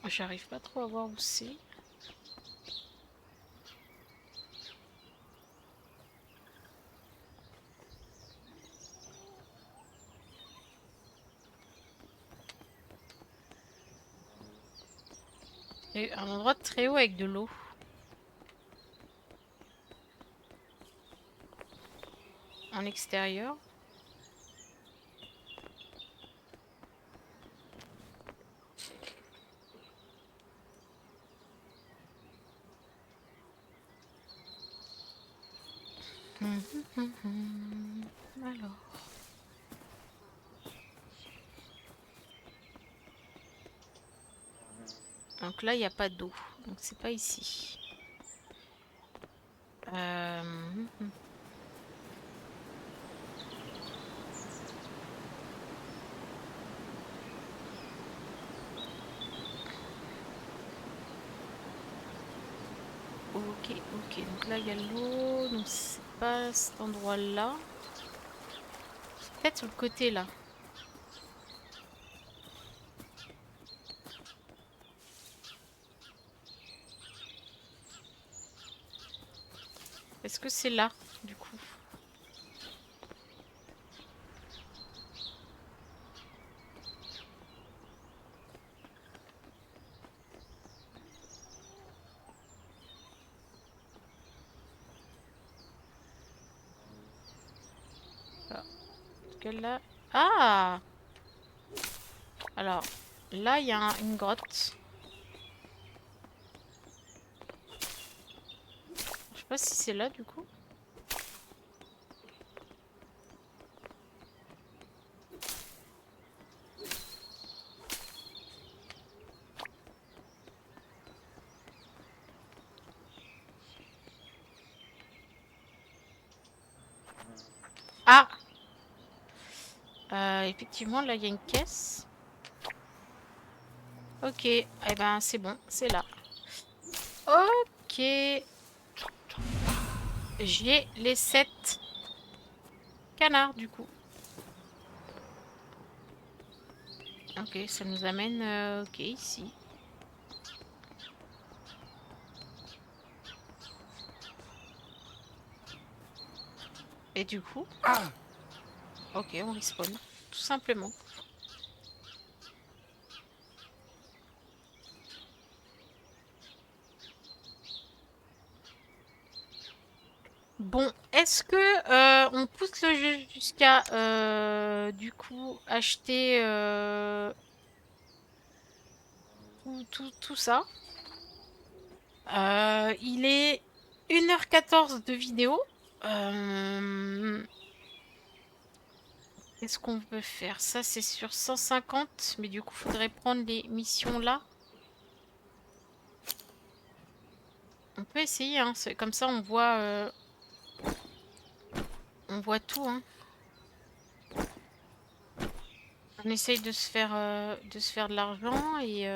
J'arrive pas trop à voir où c'est. Et un endroit très haut avec de l'eau. En extérieur. Alors. Donc là, il n'y a pas d'eau. Donc c'est pas ici. Ok, ok. Donc là, il y a l'eau. Donc c'est pas cet endroit-là. Peut-être sur le côté là. Est-ce que c'est là, du coup? Ah, en tout cas, là. Ah! Alors, là, il y a une grotte. Je sais pas si c'est là, du coup. Ah! Effectivement, là, il y a une caisse. Ok, eh ben, c'est bon, c'est là. Ok. J'ai les 7 canards, du coup. Ok, ça nous amène... ok, ici. Et du coup... Ok, on respawn. Tout simplement. Bon, est-ce que on pousse le jeu jusqu'à du coup acheter tout ça? Il est 1h14 de vidéo. Qu'est-ce qu'on peut faire? Ça, c'est sur 150, mais du coup, faudrait prendre les missions là. On peut essayer, hein. Comme ça, on voit tout, hein. On essaye de se faire de l'argent et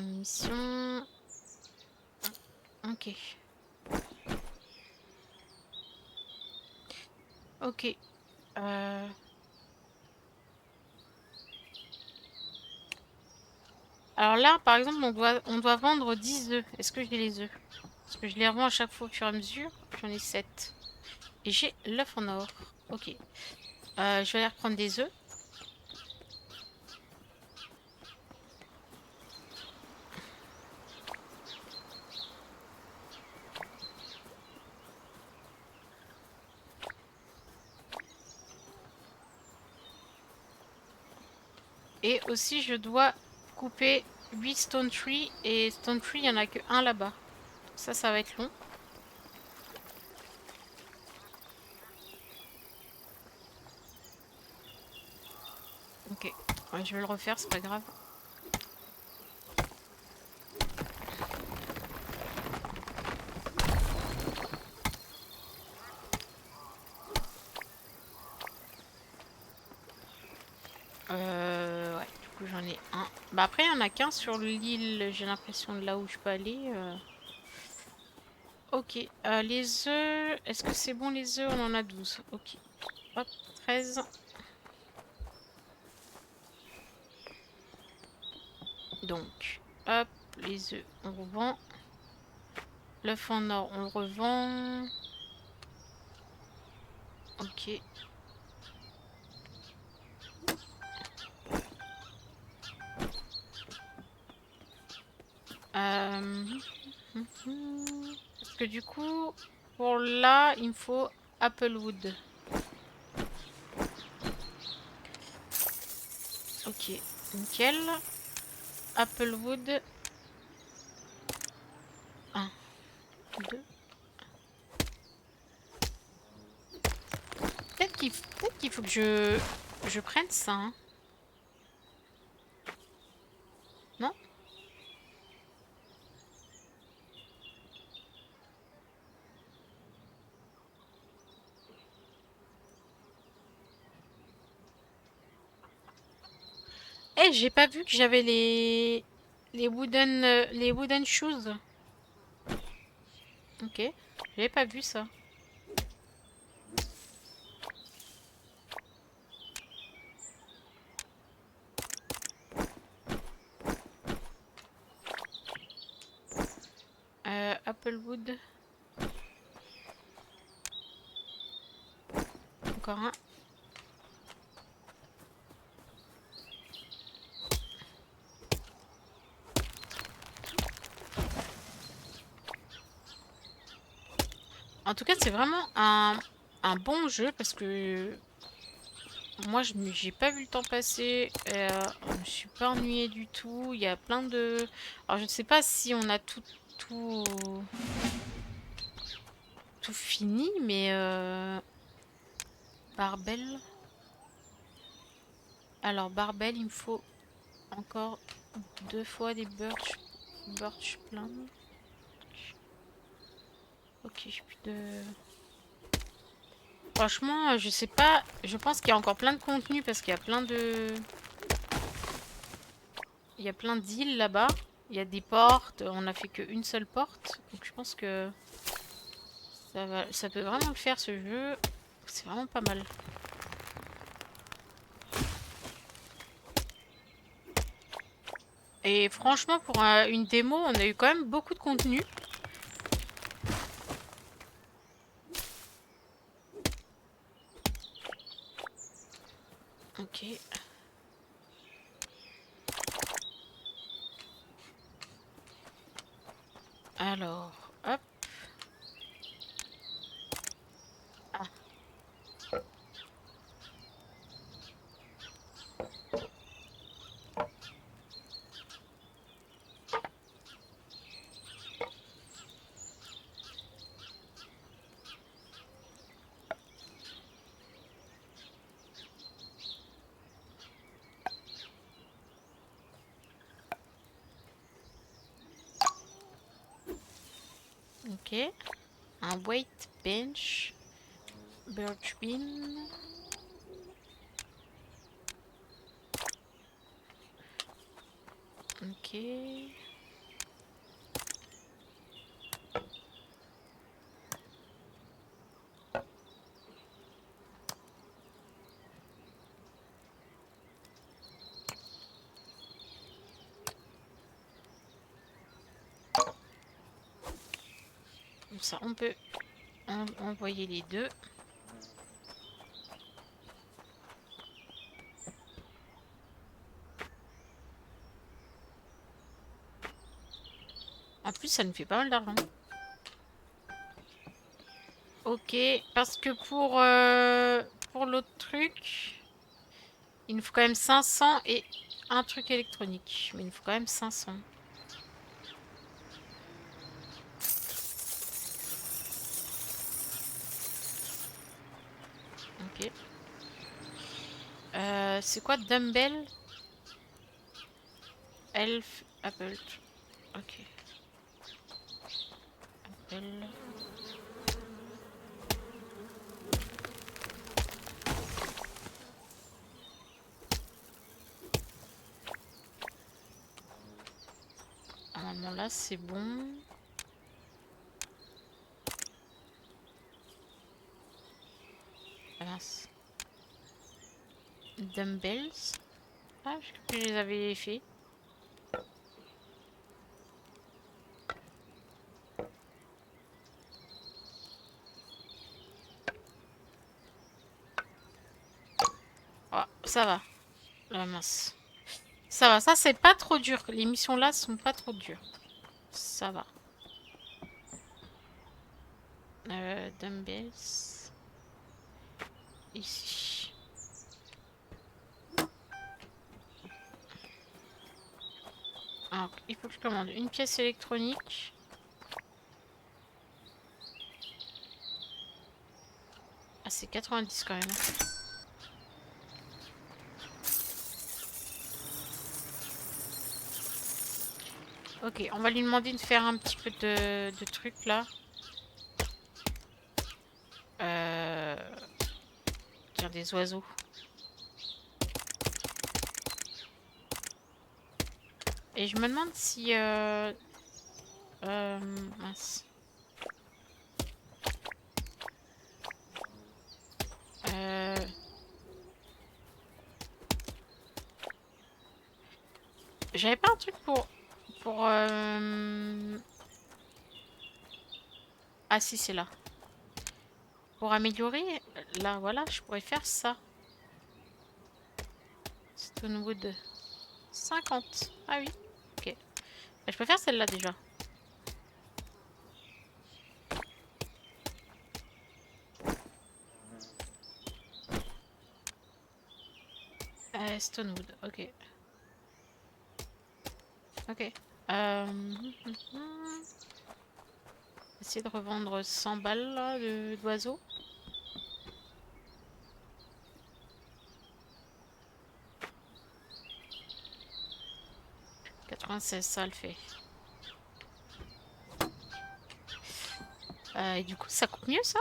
mission. Ok. Ok. Alors là, par exemple, on doit vendre 10 œufs. Est-ce que j'ai les œufs? Parce que je les revends à chaque fois au fur et à mesure. J'en ai 7. Et j'ai l'œuf en or. Ok. Je vais aller reprendre des œufs. Et aussi, je dois couper 8 stone tree. Et stone tree, il n'y en a que un là-bas. Ça va être long. Ok. Ouais, je vais le refaire, c'est pas grave. Ouais, du coup j'en ai un. Bah après, il y en a qu'un sur l'île, j'ai l'impression, de là où je peux aller. Ok, les œufs, est-ce que c'est bon les œufs? On en a 12. Ok, hop, 13. Donc, hop, les œufs, on revend. L'œuf en or, on le revend. Ok. Euh... Parce que du coup, pour là, il me faut Applewood. Ok, nickel. Applewood. 1, 2. Peut-être qu'il faut que je prenne ça, hein. Non? Eh, j'ai pas vu que j'avais les wooden shoes. Ok, j'avais pas vu ça. Applewood. Encore un. En tout cas, c'est vraiment un bon jeu parce que moi, j'ai pas vu le temps passer. Je me suis pas ennuyée du tout. Il y a plein de. Alors, je ne sais pas si on a tout, tout fini, mais Barbel. Alors, Barbel, il me faut encore 2 fois des birch plum. Ok, j'ai plus de. Franchement, je sais pas. Je pense qu'il y a encore plein de contenu parce qu'il y a plein de. Il y a plein d'îles là-bas. Il y a des portes. On n'a fait qu'une seule porte. Donc je pense que ça peut vraiment le faire ce jeu. C'est vraiment pas mal. Et franchement, pour une démo, on a eu quand même beaucoup de contenu. Ok. Alors, hop. Ah, ok. Un weight bench. Birch bean. Ok. Comme ça, on peut envoyer les deux. En plus, ça nous fait pas mal d'argent. Ok, parce que pour l'autre truc, Il nous faut quand même 500 et un truc électronique. Mais il nous faut quand même 500. Ok. C'est quoi dumbbell? Elf Apple. Ok. Apple. Normalement là c'est bon. Ah mince. Dumbbells. Ah, je crois que je les avais fait. Oh, ça va. Ah mince. Ça va, ça c'est pas trop dur. Les missions là sont pas trop dures. Ça va. Dumbbells. Ici. Alors, il faut que je commande une pièce électronique. Ah, c'est 90 quand même. Ok, on va lui demander de faire un petit peu de trucs là. Tiens, des oiseaux. Et je me demande si... mince. Euh, J'avais pas un truc pour ah si, c'est là. Pour améliorer, là, voilà, je pourrais faire ça. Stonewood. 50. Ah oui, ok. Bah, je peux faire celle-là déjà. Stonewood, ok. Ok. Essayer de revendre 100 balles là, d'oiseaux. 96, ça le fait. Et du coup, ça coûte mieux ça?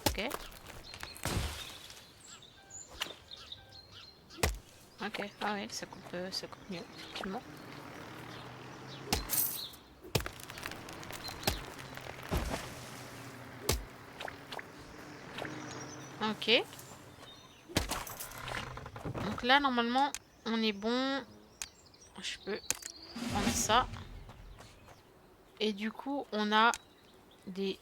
Ok. Ok, ah ouais, ça coûte mieux, effectivement. Ok. Donc là, normalement, on est bon. Je peux prendre ça. Et du coup, on a des...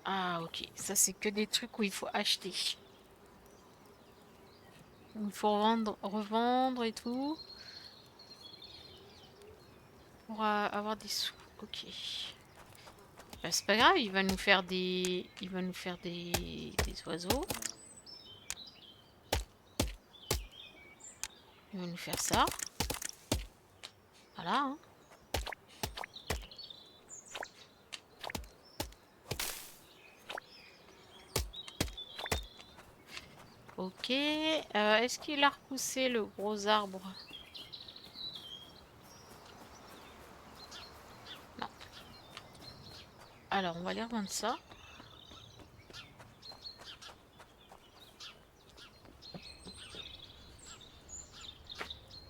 Ah, ok. Ça, c'est que des trucs où il faut acheter. Il faut revendre et tout. Pour avoir des sous. Ok. Bah, c'est pas grave, il va nous faire des... Il va nous faire des oiseaux. Il va nous faire ça. Voilà, hein. Ok. Est-ce qu'il a repoussé le gros arbre? Non. Alors, on va aller revendre ça.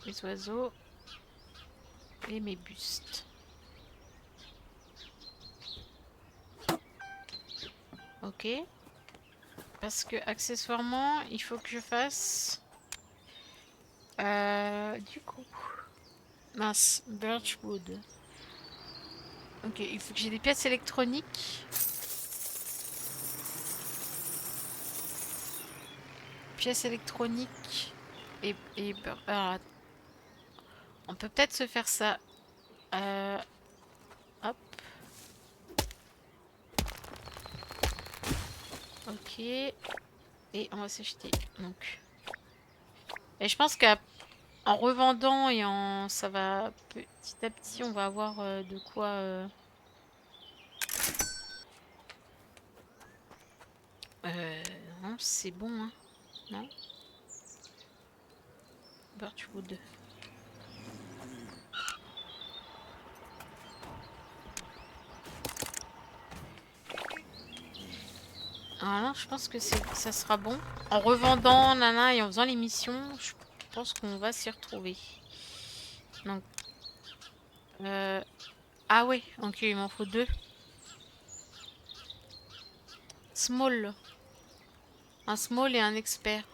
Les oiseaux. Et mes bustes. Ok. Parce que accessoirement, il faut que je fasse... du coup... Mince, Birchwood. Ok, il faut que j'ai des pièces électroniques. Pièces électroniques et alors, on peut peut-être se faire ça. Hop. Ok. Et on va s'acheter. Donc. Et je pense qu'en revendant et en. Ça va. Petit à petit, on va avoir de quoi. Non, c'est bon, hein. Non? Birchwood. Alors là, je pense que ça sera bon. En revendant, nana, et en faisant les missions, je pense qu'on va s'y retrouver. Donc, ah ouais, ok, il m'en faut deux. Small. Un small et un expert.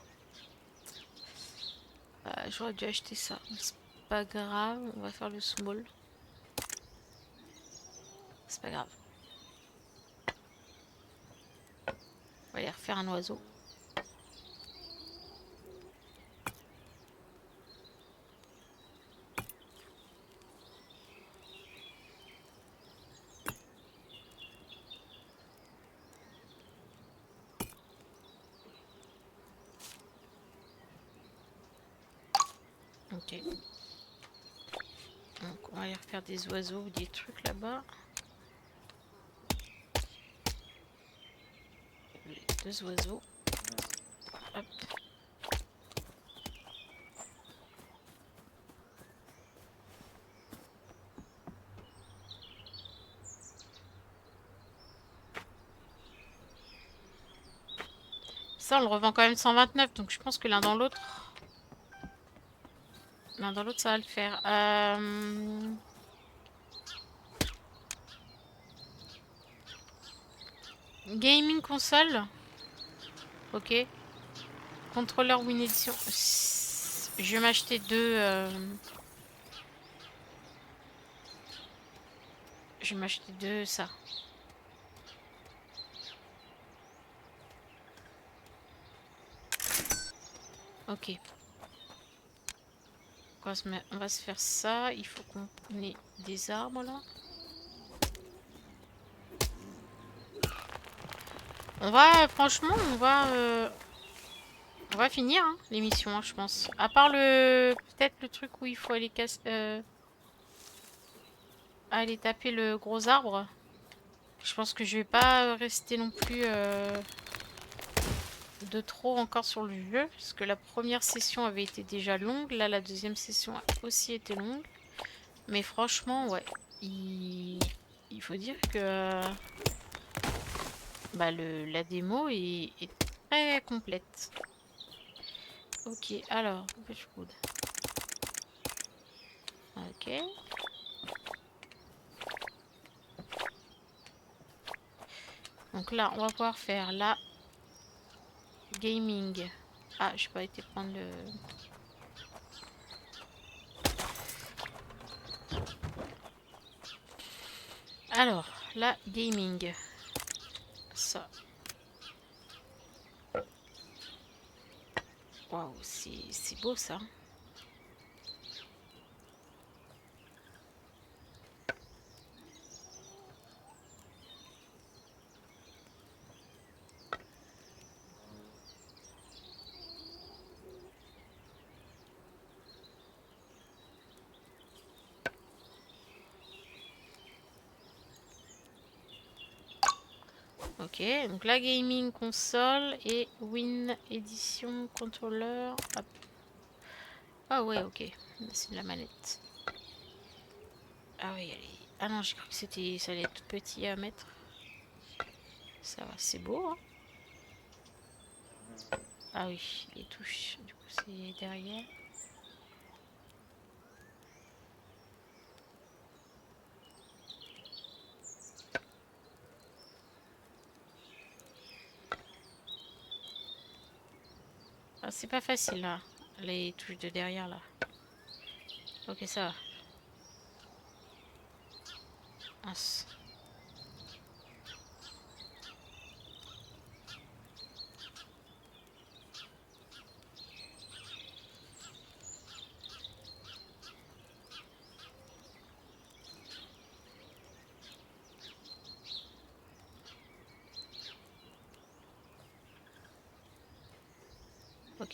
J'aurais dû acheter ça. C'est pas grave, on va faire le small. C'est pas grave. On va aller refaire un oiseau. Ok. Donc on va aller refaire des oiseaux ou des trucs là-bas. Deux oiseaux. Hop. Ça, on le revend quand même 129, donc je pense que l'un dans l'autre, ça va le faire. Gaming console. Ok. Contrôleur Win Edition. Je vais m'acheter deux. Je vais m'acheter deux, ça. Ok. On va se faire ça. Il faut qu'on ait des arbres là. On va, franchement, on va finir hein, l'émission, hein, je pense. À part peut-être le truc où il faut aller aller taper le gros arbre. Je pense que je vais pas rester non plus de trop encore sur le jeu, parce que la première session avait été déjà longue. Là, la deuxième session a aussi été longue. Mais franchement, ouais, il faut dire que bah, la démo est très complète. Ok, alors, Birchwood. Ok. Donc là, on va pouvoir faire la gaming. Ah, j'ai pas été prendre le... Alors, la gaming. Ça. Waouh, c'est beau ça. Ok, donc la gaming console et Win Edition controller. Hop. Ah ouais, ok. C'est de la manette. Ah oui, elle est... Ah non, j'ai cru que ça allait être tout petit à mettre. Ça va, c'est beau, hein. Ah oui, les touches, du coup c'est derrière. Ah, c'est pas facile là, les touches de derrière là. Ok, ça va. Mince.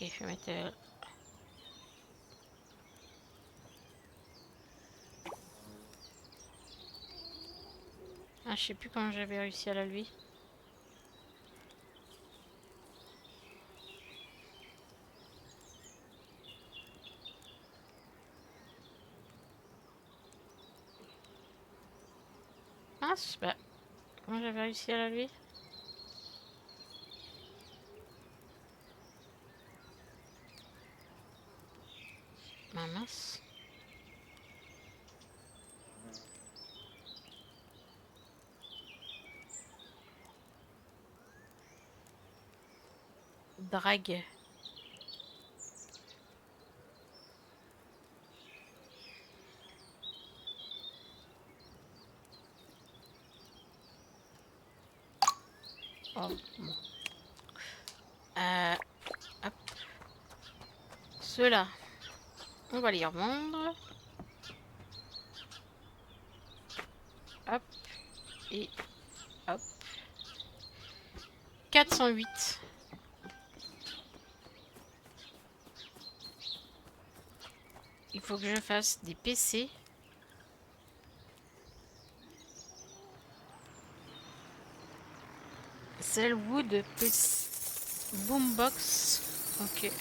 Ok, je vais mettre... Ah, je sais plus comment j'avais réussi à la lever. Ah, super. Comment j'avais réussi à la lever? Ah mince. Drague. Oh, bon. Hop. Ceux-là, on va les revendre. Hop. Et hop. 408. Il faut que je fasse des PC. Selwood PC. Boombox. Ok.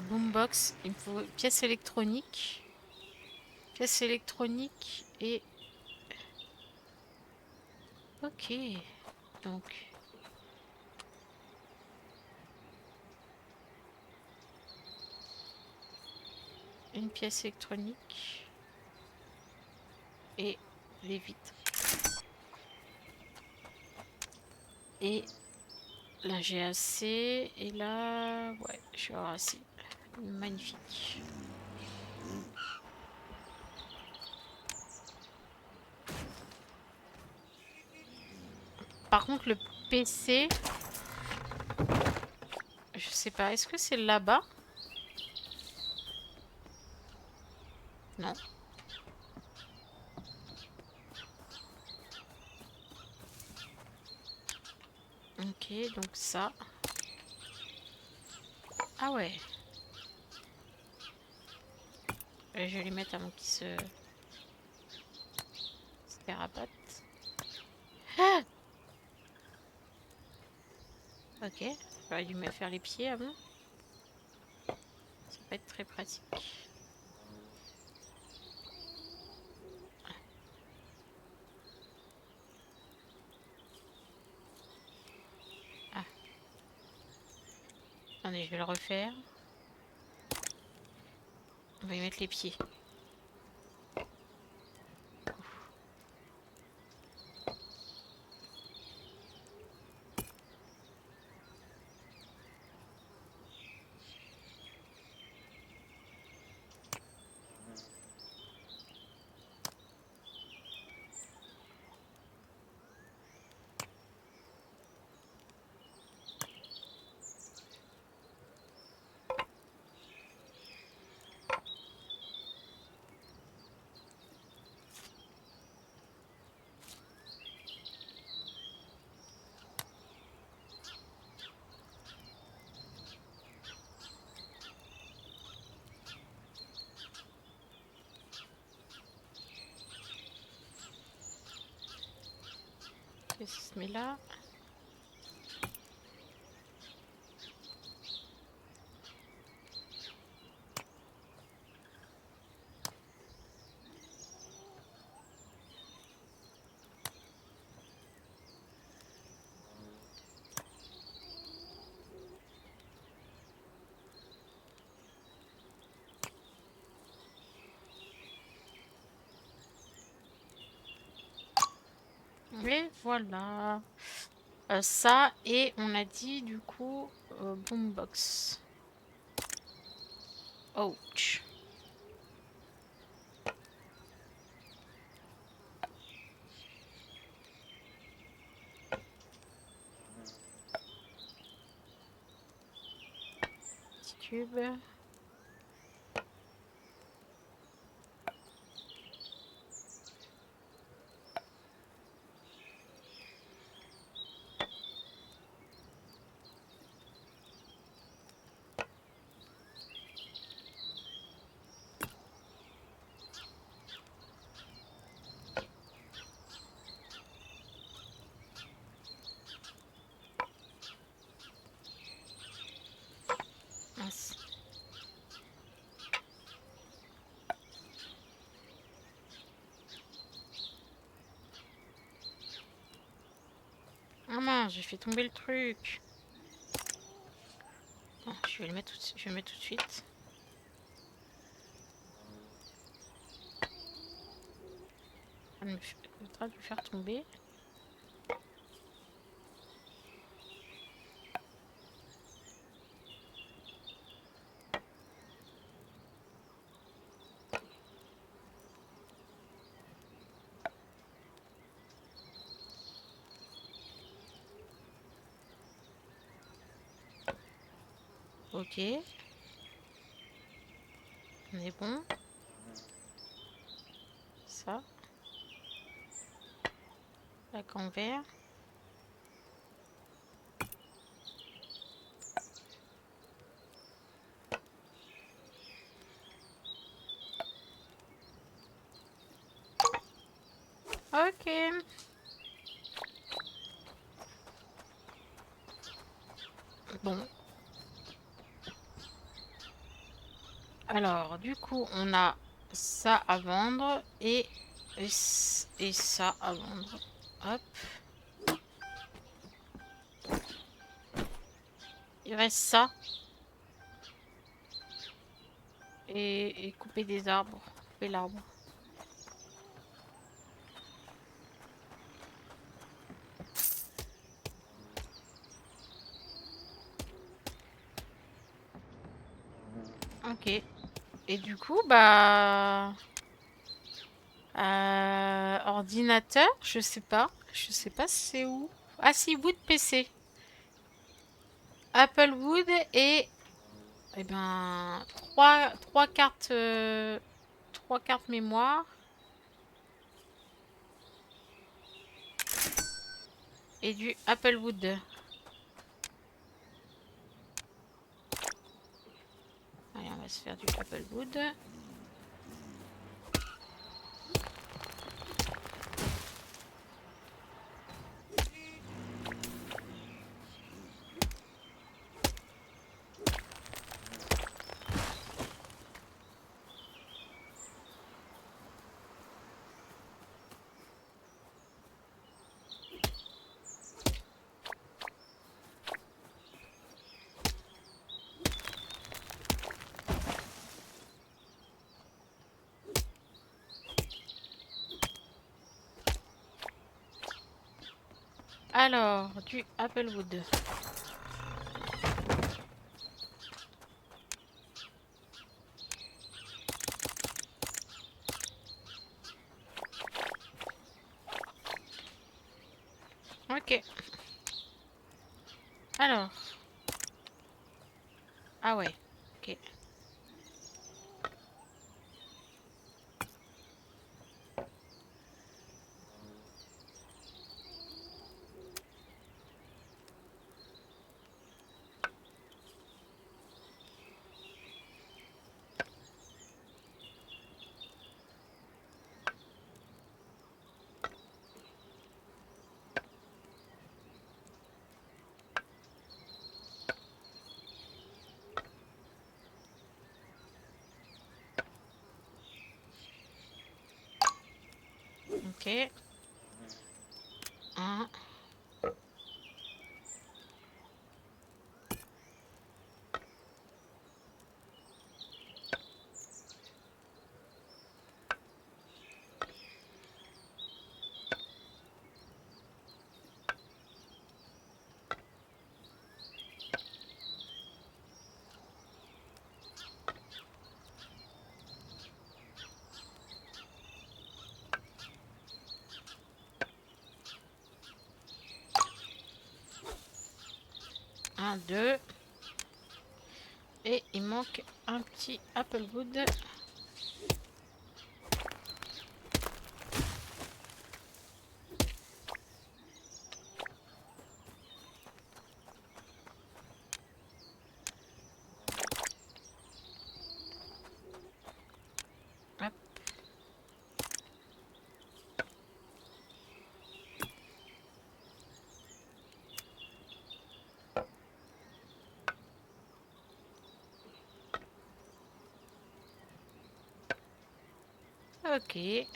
Boombox. Il me faut pièces électroniques. Pièces électroniques et... Ok. Donc... Une pièce électronique. Et les vitres. Et là j'ai assez. Et là... Ouais, je vais avoir assez. Magnifique. Par contre, le PC... Je sais pas, est-ce que c'est là-bas? Non. Ok, donc ça. Ah ouais. Je vais les mettre avant qu'ils se dérapatent. Ah, ok. J'aurais dû me faire les pieds avant. Ça va être très pratique. Ah, attendez, je vais le refaire. On va y mettre les pieds. Et ça se met là. Et voilà. Ça, et on a dit du coup boombox. Ouch. Petit cube. mince, j'ai fait tomber le truc. Non, je vais le mettre je vais le mettre tout de suite. Je suis en train de me faire tomber. Ok. On est bon. Ça. Lac en verre. Ok. Bon. Alors, du coup, on a ça à vendre et ça à vendre. Hop. Il reste ça. Et couper des arbres. Couper l'arbre. Ok. Et du coup, bah... ordinateur, je sais pas. Je sais pas c'est où. Ah si, Wood PC. Apple Wood et... Eh ben... Trois cartes... 3 cartes mémoire. Et du Apple Wood. Allez, on va se faire du Apple Wood. Alors, du Apple Wood. Ok. Alors. Ah ouais. Ok. Ok. Un. Un, deux. Et il manque un petit Apple Wood. Hop. Ok.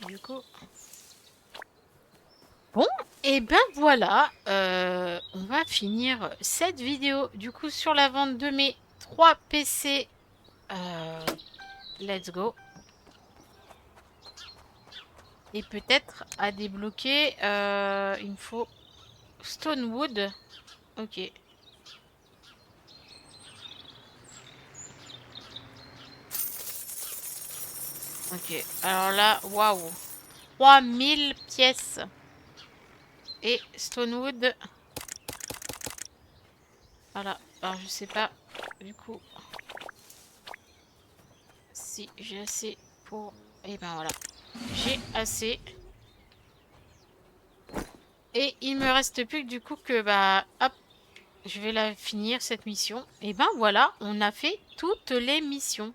du coup. Bon, et ben voilà, on va finir cette vidéo du coup sur la vente de mes 3 PC. Let's go. Et peut-être à débloquer, il me faut Stonewood. Ok. Ok, alors là, waouh. 3000 pièces. Et Stonewood. Voilà, alors je sais pas, du coup, si j'ai assez pour... Et ben voilà, j'ai assez. Et il me reste plus que du coup que, bah, hop, je vais la finir cette mission. Et ben voilà, on a fait toutes les missions.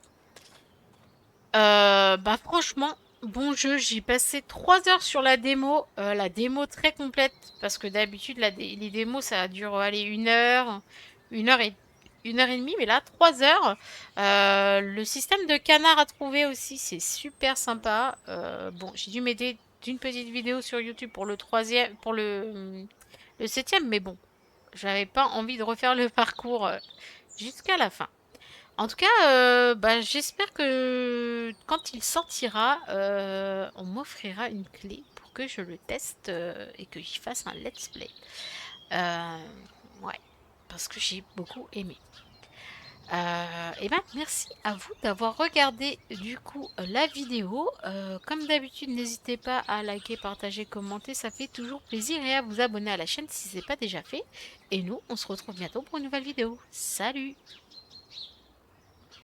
Bah franchement, bon jeu, j'ai passé 3 heures sur la démo très complète, parce que d'habitude les démos ça dure aller 1 heure, 1 heure et 1 heure et demie, mais là 3 heures. Le système de canard à trouver aussi, c'est super sympa. Bon, j'ai dû m'aider d'une petite vidéo sur YouTube pour le troisième, pour le septième, mais bon, j'avais pas envie de refaire le parcours jusqu'à la fin. En tout cas, bah, j'espère que quand il sortira, on m'offrira une clé pour que je le teste et que j'y fasse un let's play. Euh, ouais, parce que j'ai beaucoup aimé. Et ben merci à vous d'avoir regardé du coup la vidéo. Comme d'habitude, n'hésitez pas à liker, partager, commenter, ça fait toujours plaisir, et à vous abonner à la chaîne si ce n'est pas déjà fait. Et nous, on se retrouve bientôt pour une nouvelle vidéo. Salut!